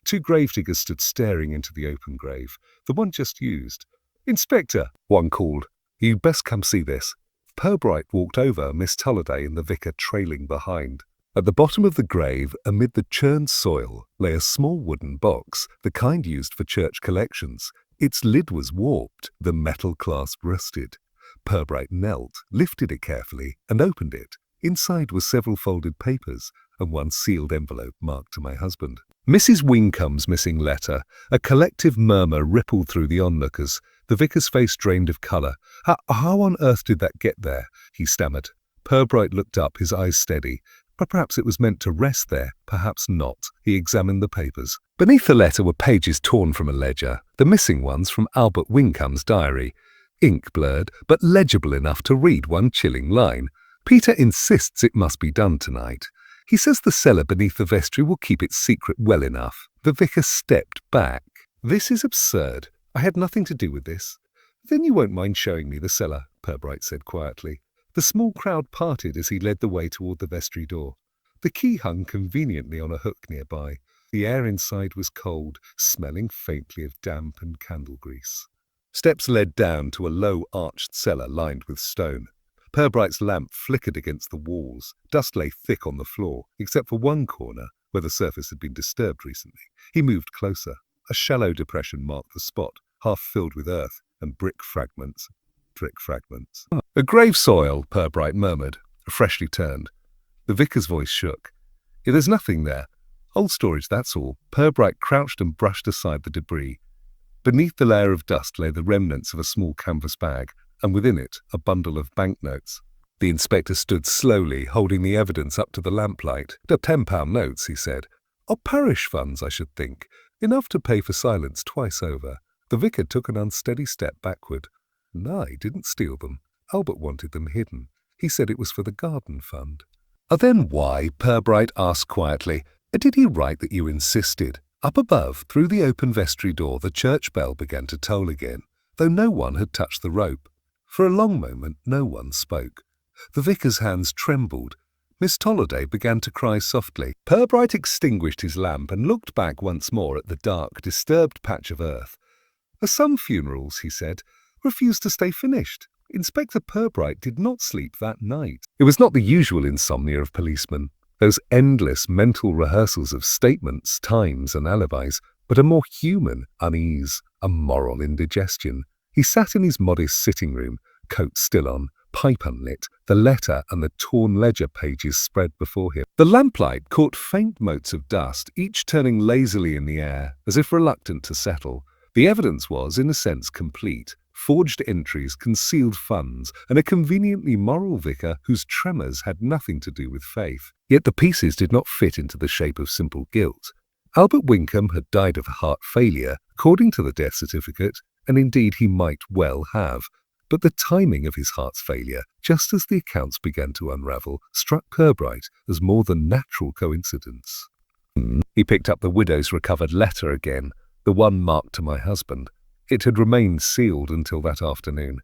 Two gravediggers stood staring into the open grave, the one just used. "Inspector," one called. "You'd best come see this." Pubright walked over, Miss Tolliday and the vicar trailing behind. At the bottom of the grave, amid the churned soil, lay a small wooden box, the kind used for church collections. Its lid was warped, the metal clasp rusted. Pubright knelt, lifted it carefully, and opened it. Inside were several folded papers, and one sealed envelope marked to my husband. Mrs. Wincombe's missing letter. A collective murmur rippled through the onlookers. The vicar's face drained of colour. How on earth did that get there?" he stammered. Pubright looked up, his eyes steady. Perhaps it was meant to rest there, perhaps not. He examined the papers. Beneath the letter were pages torn from a ledger, the missing ones from Albert Wincombe's diary. Ink blurred, but legible enough to read one chilling line. "Peter insists it must be done tonight. He says the cellar beneath the vestry will keep its secret well enough." The vicar stepped back. "This is absurd. I had nothing to do with this." "Then you won't mind showing me the cellar," Pubright said quietly. The small crowd parted as he led the way toward the vestry door. The key hung conveniently on a hook nearby. The air inside was cold, smelling faintly of damp and candle grease. Steps led down to a low arched cellar lined with stone. Purbright's lamp flickered against the walls. Dust lay thick on the floor, except for one corner, where the surface had been disturbed recently. He moved closer. A shallow depression marked the spot, half filled with earth and brick fragments. "A grave soil," Pubright murmured, freshly turned. The vicar's voice shook. "Yeah, there's nothing there. Old storage, that's all." Pubright crouched and brushed aside the debris. Beneath the layer of dust lay the remnants of a small canvas bag, and within it a bundle of banknotes. The inspector stood slowly, holding the evidence up to the lamplight. "The £10 notes," he said. "Are parish funds, I should think. Enough to pay for silence twice over." The vicar took an unsteady step backward. "No, I didn't steal them. Albert wanted them hidden. He said it was for the garden fund." "Then why?" Pubright asked quietly. "Did he write that you insisted?" Up above, through the open vestry door, the church bell began to toll again, though no one had touched the rope. For a long moment, no one spoke. The vicar's hands trembled. Miss Tolliday began to cry softly. Pubright extinguished his lamp and looked back once more at the dark, disturbed patch of earth. "Some funerals," he said, "refused to stay finished. Inspector Pubright did not sleep that night." It was not the usual insomnia of policemen, those endless mental rehearsals of statements, times, and alibis, but a more human unease, a moral indigestion. He sat in his modest sitting room, coat still on, pipe unlit, the letter and the torn ledger pages spread before him. The lamplight caught faint motes of dust, each turning lazily in the air, as if reluctant to settle. The evidence was, in a sense, complete. Forged entries, concealed funds, and a conveniently moral vicar whose tremors had nothing to do with faith. Yet the pieces did not fit into the shape of simple guilt. Albert Wincombe had died of heart failure, according to the death certificate, and indeed he might well have. But the timing of his heart's failure, just as the accounts began to unravel, struck Pubright as more than natural coincidence. He picked up the widow's recovered letter again, the one marked to my husband. It had remained sealed until that afternoon.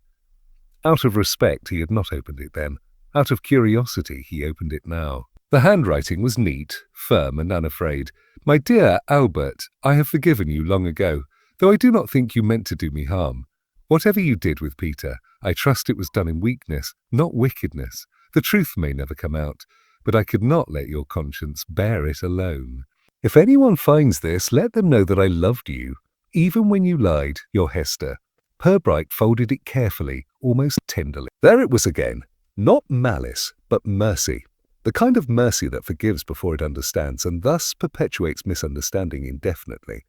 Out of respect, he had not opened it then. Out of curiosity, he opened it now. The handwriting was neat, firm, and unafraid. "My dear Albert, I have forgiven you long ago, though I do not think you meant to do me harm. Whatever you did with Peter, I trust it was done in weakness, not wickedness. The truth may never come out, but I could not let your conscience bear it alone. If anyone finds this, let them know that I loved you, even when you lied, your Hester." Pubright folded it carefully, almost tenderly. There it was again. Not malice, but mercy. The kind of mercy that forgives before it understands, and thus perpetuates misunderstanding indefinitely.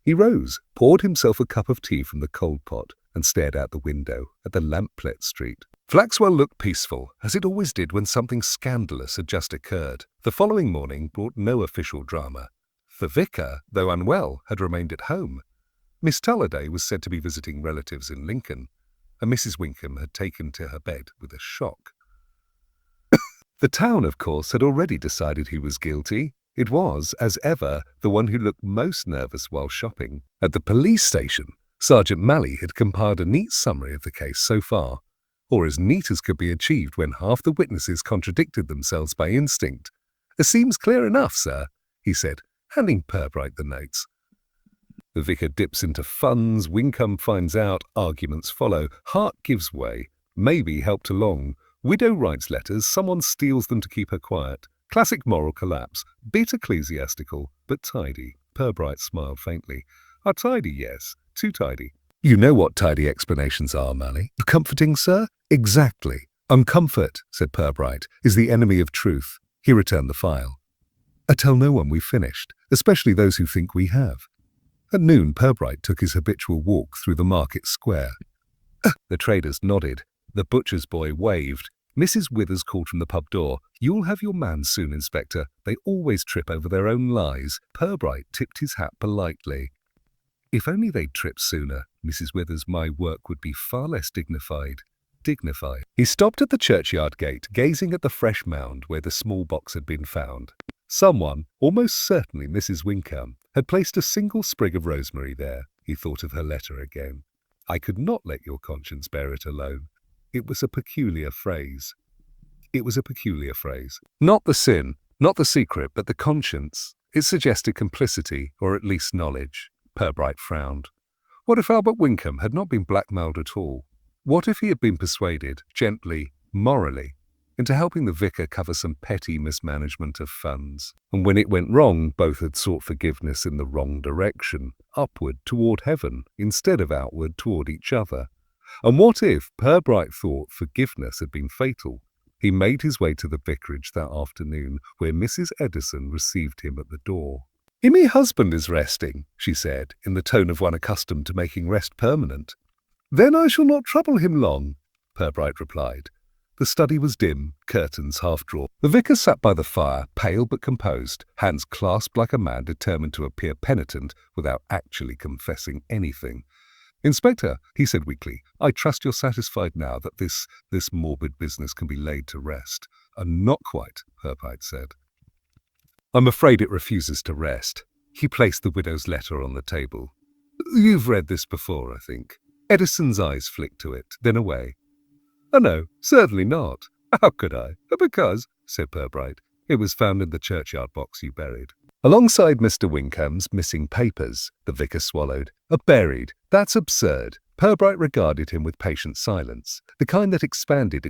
He rose, poured himself a cup of tea from the cold pot, and stared out the window at the lamplit street. Flaxwell looked peaceful, as it always did when something scandalous had just occurred. The following morning brought no official drama. The vicar, though unwell, had remained at home. Miss Tolliday was said to be visiting relatives in Lincoln, and Mrs. Wincombe had taken to her bed with a shock. The town, of course, had already decided he was guilty. It was, as ever, the one who looked most nervous while shopping. At the police station, Sergeant Malley had compiled a neat summary of the case so far, or as neat as could be achieved when half the witnesses contradicted themselves by instinct. "It seems clear enough, sir," he said, handing Pubright the notes. The vicar dips into funds, Wincome finds out, arguments follow, heart gives way, maybe helped along. Widow writes letters, someone steals them to keep her quiet. Classic moral collapse, bit ecclesiastical, but tidy. Pubright smiled faintly. Tidy, yes, too tidy. You know what tidy explanations are, Mally. Comforting, sir? Exactly. Uncomfort, said Pubright, is the enemy of truth. He returned the file. I tell no one we've finished, especially those who think we have. At noon, Pubright took his habitual walk through the market square. The traders nodded. The butcher's boy waved. Mrs. Withers called from the pub door. You'll have your man soon, Inspector. They always trip over their own lies. Pubright tipped his hat politely. If only they'd tripped sooner, Mrs. Withers, my work would be far less dignified. Dignified. He stopped at the churchyard gate, gazing at the fresh mound where the small box had been found. Someone, almost certainly Mrs. Wincome, had placed a single sprig of rosemary there. He thought of her letter again. I could not let your conscience bear it alone. It was a peculiar phrase. It was a peculiar phrase. Not the sin, not the secret, but the conscience. It suggested complicity, or at least knowledge. Pubright frowned. What if Albert Wincome had not been blackmailed at all? What if he had been persuaded, gently, morally, into helping the vicar cover some petty mismanagement of funds? And when it went wrong, both had sought forgiveness in the wrong direction, upward toward heaven, instead of outward toward each other. And what if Pubright thought forgiveness had been fatal? He made his way to the vicarage that afternoon, where Mrs. Edison received him at the door. "Me husband is resting," she said, in the tone of one accustomed to making rest permanent. "Then I shall not trouble him long," Pubright replied. The study was dim, curtains half-drawn. The vicar sat by the fire, pale but composed, hands clasped like a man determined to appear penitent without actually confessing anything. "Inspector," he said weakly, "I trust you're satisfied now that this morbid business can be laid to rest." "Not quite," Pubright said. "I'm afraid it refuses to rest." He placed the widow's letter on the table. "You've read this before, I think." Edison's eyes flicked to it, then away. "Oh no, certainly not. How could I? Because," said Pubright, "it was found in the churchyard box you buried." Alongside Mr. Wincome's missing papers, the vicar swallowed. Buried. That's absurd. Pubright regarded him with patient silence, the kind that expanded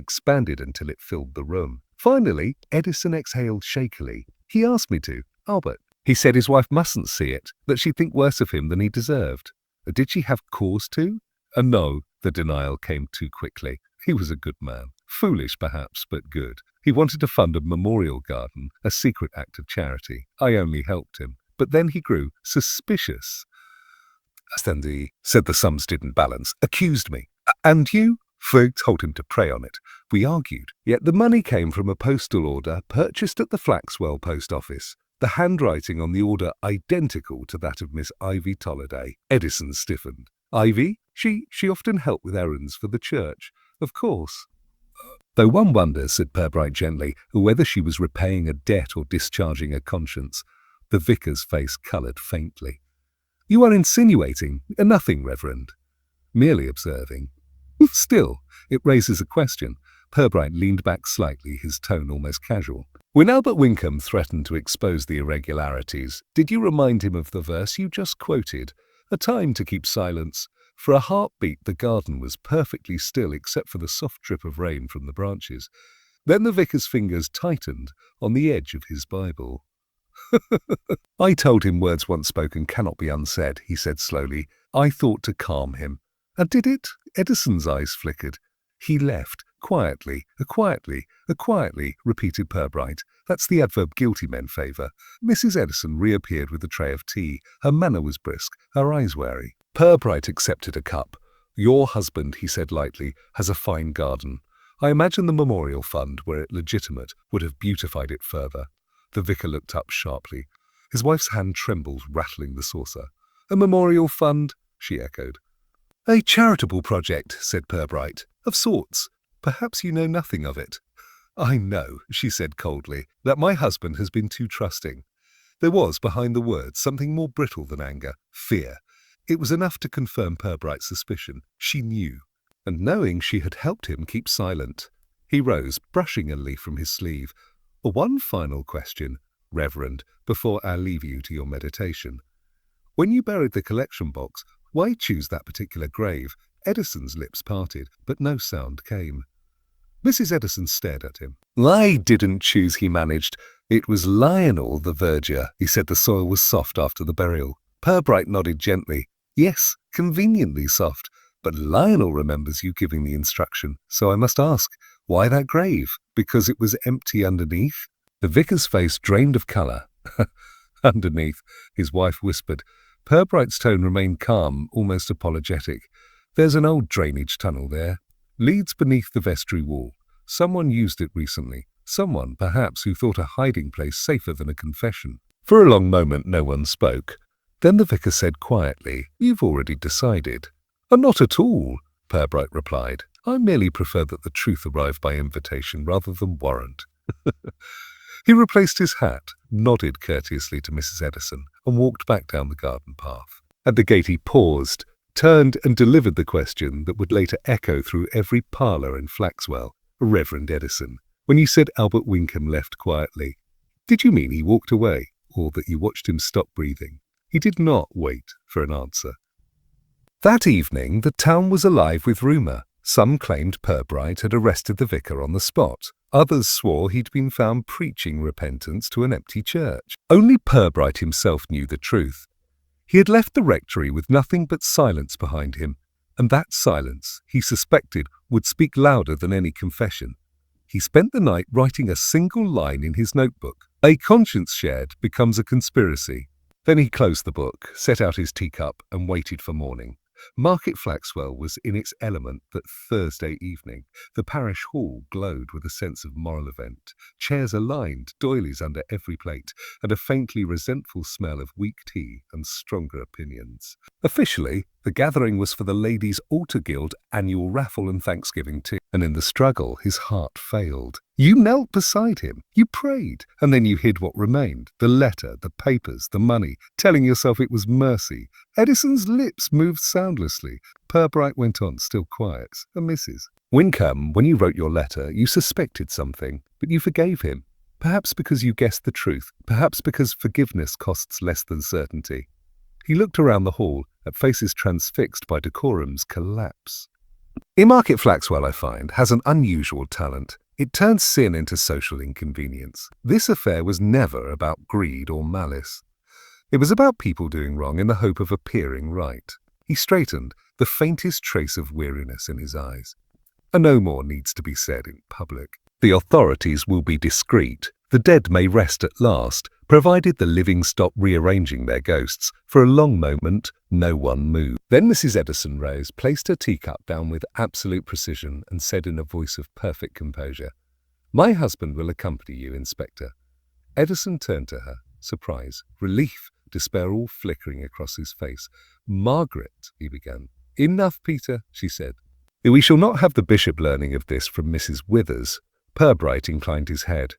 until it filled the room. Finally, Edison exhaled shakily. "He asked me to, Albert. He said his wife mustn't see it, that she'd think worse of him than he deserved." "Did she have cause to?" No, the denial came too quickly. He was a good man. Foolish, perhaps, but good. He wanted to fund a memorial garden, a secret act of charity. I only helped him. But then he grew suspicious. "Stanley," said the sums didn't balance, "accused me. And you?" Ferg told him to pray on it. We argued. Yet the money came from a postal order purchased at the Flaxwell post office. The handwriting on the order identical to that of Miss Ivy Tolliday. Edison stiffened. "Ivy? She often helped with errands for the church. Of course." "Though one wonders," said Pubright gently, "whether she was repaying a debt or discharging a conscience." The vicar's face coloured faintly. "You are insinuating nothing, Reverend." "Merely observing." "Still, it raises a question." Pubright leaned back slightly, his tone almost casual. "When Albert Wincome threatened to expose the irregularities, did you remind him of the verse you just quoted? A time to keep silence. For a heartbeat, the garden was perfectly still except for the soft drip of rain from the branches." Then the vicar's fingers tightened on the edge of his Bible. "I told him words once spoken cannot be unsaid," he said slowly. "I thought to calm him." "And did it?" Edison's eyes flickered. "He left. Quietly, quietly, quietly," repeated Pubright. "That's the adverb guilty men favour." Mrs. Edison reappeared with a tray of tea. Her manner was brisk, her eyes wary. Pubright accepted a cup. "Your husband," he said lightly, "has a fine garden. I imagine the memorial fund, were it legitimate, would have beautified it further." The vicar looked up sharply. His wife's hand trembled, rattling the saucer. "A memorial fund?" she echoed. "A charitable project," said Pubright. "Of sorts. Perhaps you know nothing of it." "I know," she said coldly, "that my husband has been too trusting." There was, behind the words, something more brittle than anger, fear. It was enough to confirm Pubright's suspicion. She knew. And knowing, she had helped him keep silent. He rose, brushing a leaf from his sleeve. "One final question, Reverend, before I leave you to your meditation. When you buried the collection box, why choose that particular grave? Edison's lips parted, but no sound came. Mrs. Edison stared at him. I didn't choose, he managed. It was Lionel, the verger. He said the soil was soft after the burial. Pubright nodded gently. Yes, conveniently soft. But Lionel remembers you giving the instruction, so I must ask, why that grave? Because it was empty underneath? The vicar's face drained of colour. Underneath, his wife whispered. Purbright's tone remained calm, almost apologetic. There's an old drainage tunnel there. Leads beneath the vestry wall. Someone used it recently. Someone, perhaps, who thought a hiding place safer than a confession. For a long moment no one spoke. Then the vicar said quietly, You've already decided. Not at all, Pubright replied. I merely prefer that the truth arrive by invitation rather than warrant. He replaced his hat, nodded courteously to Mrs. Edison, and walked back down the garden path. At the gate he paused, turned and delivered the question that would later echo through every parlour in Flaxwell. Reverend Edison, when you said Albert Winkham left quietly, did you mean he walked away, or that you watched him stop breathing? He did not wait for an answer. That evening the town was alive with rumour. Some claimed Pubright had arrested the vicar on the spot. Others swore he'd been found preaching repentance to an empty church. Only Pubright himself knew the truth. He had left the rectory with nothing but silence behind him, and that silence, he suspected, would speak louder than any confession. He spent the night writing a single line in his notebook. A conscience shared becomes a conspiracy. Then he closed the book, set out his teacup, and waited for morning. Market Flaxwell was in its element that Thursday evening. The parish hall glowed with a sense of moral event. Chairs aligned, doilies under every plate, and a faintly resentful smell of weak tea and stronger opinions. Officially, the gathering was for the Ladies' Altar Guild annual raffle and Thanksgiving tea, and in the struggle his heart failed. You knelt beside him, you prayed, and then you hid what remained, the letter, the papers, the money, telling yourself it was mercy. Edison's lips moved soundlessly. Pubright went on, still quiet. A Mrs. Winkham, when you wrote your letter, you suspected something, but you forgave him. Perhaps because you guessed the truth, perhaps because forgiveness costs less than certainty. He looked around the hall, at faces transfixed by decorum's collapse. Market Flaxwell, I find, has an unusual talent. It turns sin into social inconvenience. This affair was never about greed or malice. It was about people doing wrong in the hope of appearing right. He straightened, the faintest trace of weariness in his eyes. No more needs to be said in public. The authorities will be discreet. The dead may rest at last, provided the living stop rearranging their ghosts. For a long moment, no one moved. Then Mrs. Edison rose, placed her teacup down with absolute precision, and said in a voice of perfect composure, My husband will accompany you, Inspector. Edison turned to her, surprise, relief, despair all flickering across his face. Margaret, he began. Enough, Peter, she said. We shall not have the bishop learning of this from Mrs. Withers. Pubright inclined his head.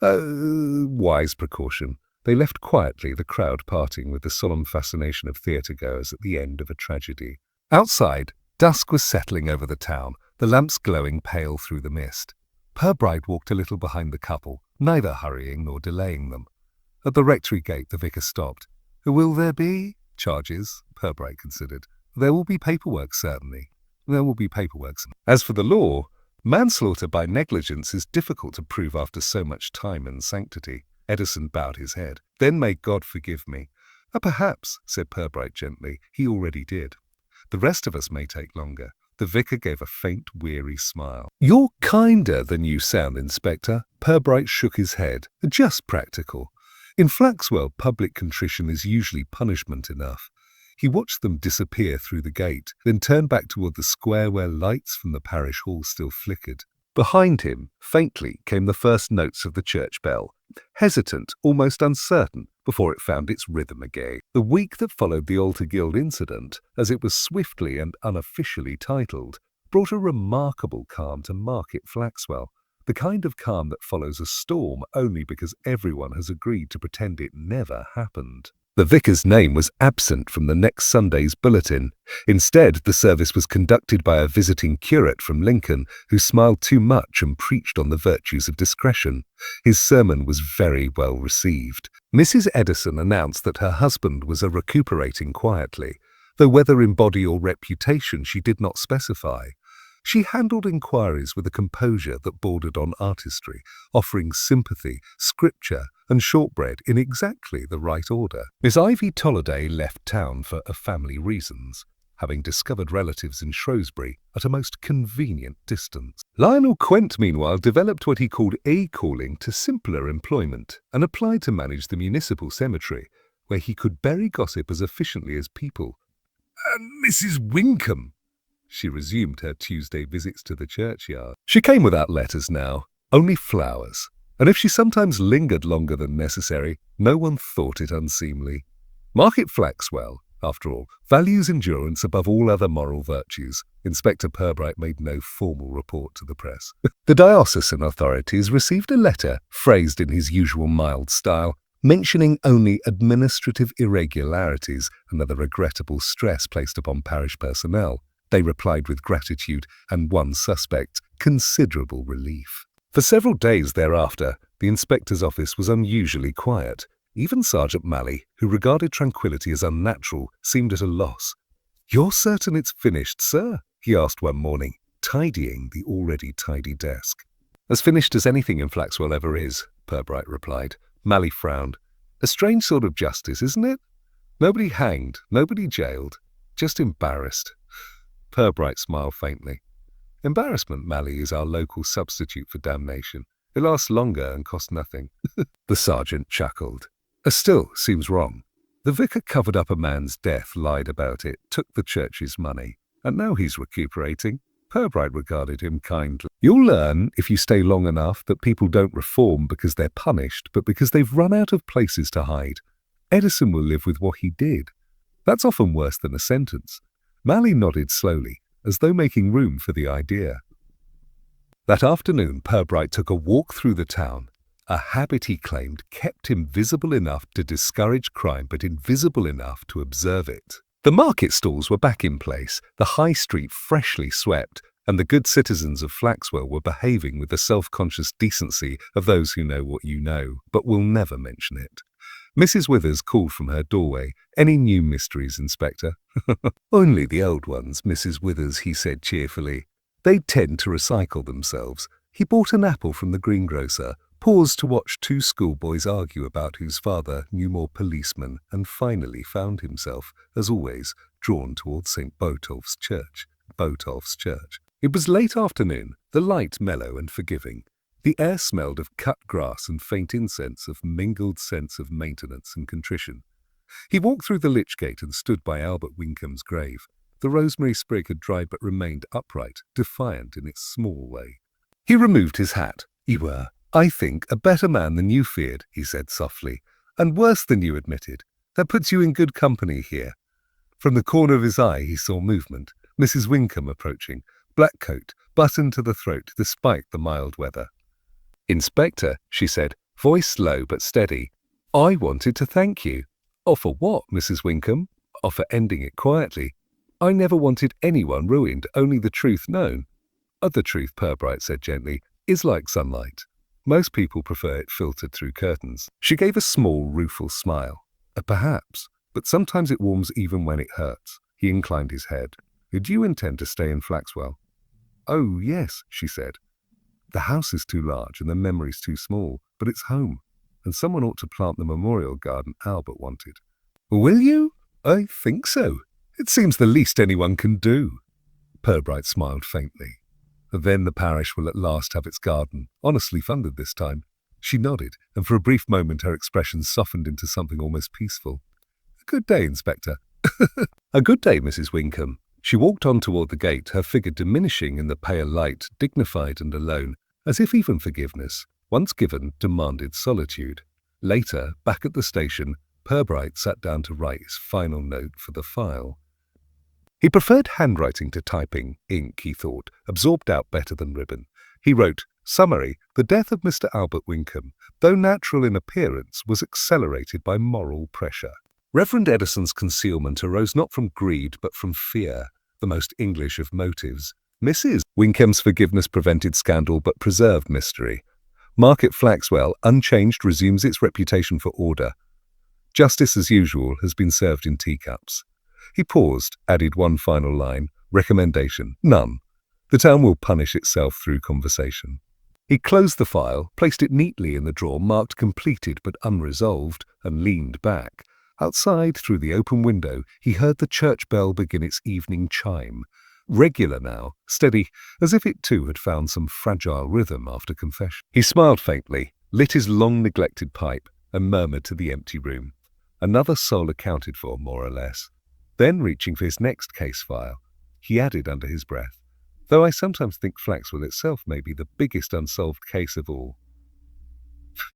Wise precaution. They left quietly, the crowd parting with the solemn fascination of theatre-goers at the end of a tragedy. Outside, dusk was settling over the town, the lamps glowing pale through the mist. Pubright walked a little behind the couple, neither hurrying nor delaying them. At the rectory gate the vicar stopped. Will there be charges? Pubright considered. There will be paperwork, certainly. There will be paperwork. As for the law, manslaughter by negligence is difficult to prove after so much time and sanctity. Edison bowed his head. Then may God forgive me. Perhaps, said Pubright gently. He already did. The rest of us may take longer. The vicar gave a faint, weary smile. You're kinder than you sound, Inspector. Pubright shook his head. Just practical. In Flaxwell, public contrition is usually punishment enough. He watched them disappear through the gate, then turned back toward the square where lights from the parish hall still flickered. Behind him, faintly, came the first notes of the church bell, hesitant, almost uncertain, before it found its rhythm again. The week that followed the Altar Guild incident, as it was swiftly and unofficially titled, brought a remarkable calm to Market Flaxwell, the kind of calm that follows a storm only because everyone has agreed to pretend it never happened. The vicar's name was absent from the next Sunday's bulletin. Instead, the service was conducted by a visiting curate from Lincoln who smiled too much and preached on the virtues of discretion. His sermon was very well received. Mrs. Edison announced that her husband was recuperating quietly, though whether in body or reputation she did not specify. She handled inquiries with a composure that bordered on artistry, offering sympathy, scripture, and shortbread in exactly the right order. Miss Ivy Tolliday left town for family reasons, having discovered relatives in Shrewsbury at a most convenient distance. Lionel Quent, meanwhile, developed what he called a calling to simpler employment and applied to manage the municipal cemetery, where he could bury gossip as efficiently as people. Mrs. Winkham! She resumed her Tuesday visits to the churchyard. She came without letters now, only flowers, and if she sometimes lingered longer than necessary, no one thought it unseemly. Market Flaxwell, after all, values endurance above all other moral virtues. Inspector Pubright made no formal report to the press. The diocesan authorities received a letter, phrased in his usual mild style, mentioning only administrative irregularities and other regrettable stress placed upon parish personnel. They replied with gratitude and, one suspect, considerable relief. For several days thereafter, the inspector's office was unusually quiet. Even Sergeant Malley, who regarded tranquility as unnatural, seemed at a loss. "You're certain it's finished, sir?" he asked one morning, tidying the already tidy desk. "As finished as anything in Flaxwell ever is," Pubright replied. Malley frowned. "A strange sort of justice, isn't it? Nobody hanged, nobody jailed, just embarrassed." Pubright smiled faintly. "Embarrassment, Malley, is our local substitute for damnation. It lasts longer and costs nothing." The sergeant chuckled. "Still, seems wrong. The vicar covered up a man's death, lied about it, took the church's money, and now he's recuperating." Pubright regarded him kindly. "You'll learn, if you stay long enough, that people don't reform because they're punished, but because they've run out of places to hide. Edison will live with what he did. That's often worse than a sentence." Malley nodded slowly, as though making room for the idea. That afternoon, Pubright took a walk through the town. A habit, he claimed, kept him visible enough to discourage crime, but invisible enough to observe it. The market stalls were back in place, the high street freshly swept, and the good citizens of Flaxwell were behaving with the self-conscious decency of those who know what you know, but will never mention it. Mrs. Withers called from her doorway. "Any new mysteries, Inspector?" "Only the old ones, Mrs. Withers," he said cheerfully. "They tend to recycle themselves." He bought an apple from the greengrocer, paused to watch two schoolboys argue about whose father knew more policemen, and finally found himself, as always, drawn towards St. Botolph's Church. It was late afternoon, the light mellow and forgiving. The air smelled of cut grass and faint incense, of mingled sense of maintenance and contrition. He walked through the lich gate and stood by Albert Winkham's grave. The rosemary sprig had dried but remained upright, defiant in its small way. He removed his hat. "You were, I think, a better man than you feared," he said softly, "and worse than you admitted. That puts you in good company here." From the corner of his eye he saw movement. Mrs. Winkham approaching, black coat, buttoned to the throat despite the mild weather. "Inspector," she said, voice low but steady, "I wanted to thank you." "Oh, for what, Mrs. Winkham?" "Oh, for ending it quietly. I never wanted anyone ruined, only the truth known." "The truth," Pubright said gently, "is like sunlight. Most people prefer it filtered through curtains." She gave a small, rueful smile. "Perhaps, but sometimes it warms even when it hurts." He inclined his head. "Do you intend to stay in Flaxwell?" "Oh, yes," she said. "The house is too large and the memories too small, but it's home, and someone ought to plant the memorial garden Albert wanted." "Will you?" "I think so. It seems the least anyone can do." Pubright smiled faintly. "Then the parish will at last have its garden, honestly funded this time." She nodded, and for a brief moment her expression softened into something almost peaceful. "A good day, Inspector." "A good day, Mrs. Winkham." She walked on toward the gate, her figure diminishing in the pale light, dignified and alone, as if even forgiveness, once given, demanded solitude. Later, back at the station, Pubright sat down to write his final note for the file. He preferred handwriting to typing. Ink, he thought, absorbed out better than ribbon. He wrote, "Summary, the death of Mr. Albert Winkham, though natural in appearance, was accelerated by moral pressure. Reverend Edison's concealment arose not from greed but from fear, the most English of motives. Mrs. Winkham's forgiveness prevented scandal but preserved mystery. Market Flaxwell, unchanged, resumes its reputation for order. Justice as usual has been served in teacups. He paused, added one final line. Recommendation: none. The town will punish itself through conversation. He closed the file, placed it neatly in the drawer marked completed but unresolved, and leaned back. Outside, through the open window, he heard the church bell begin its evening chime. Regular now, steady, as if it too had found some fragile rhythm after confession. He smiled faintly, lit his long-neglected pipe, and murmured to the empty room. Another soul accounted for, more or less. Then, reaching for his next case file, he added under his breath, though I sometimes think Flaxwell itself may be the biggest unsolved case of all.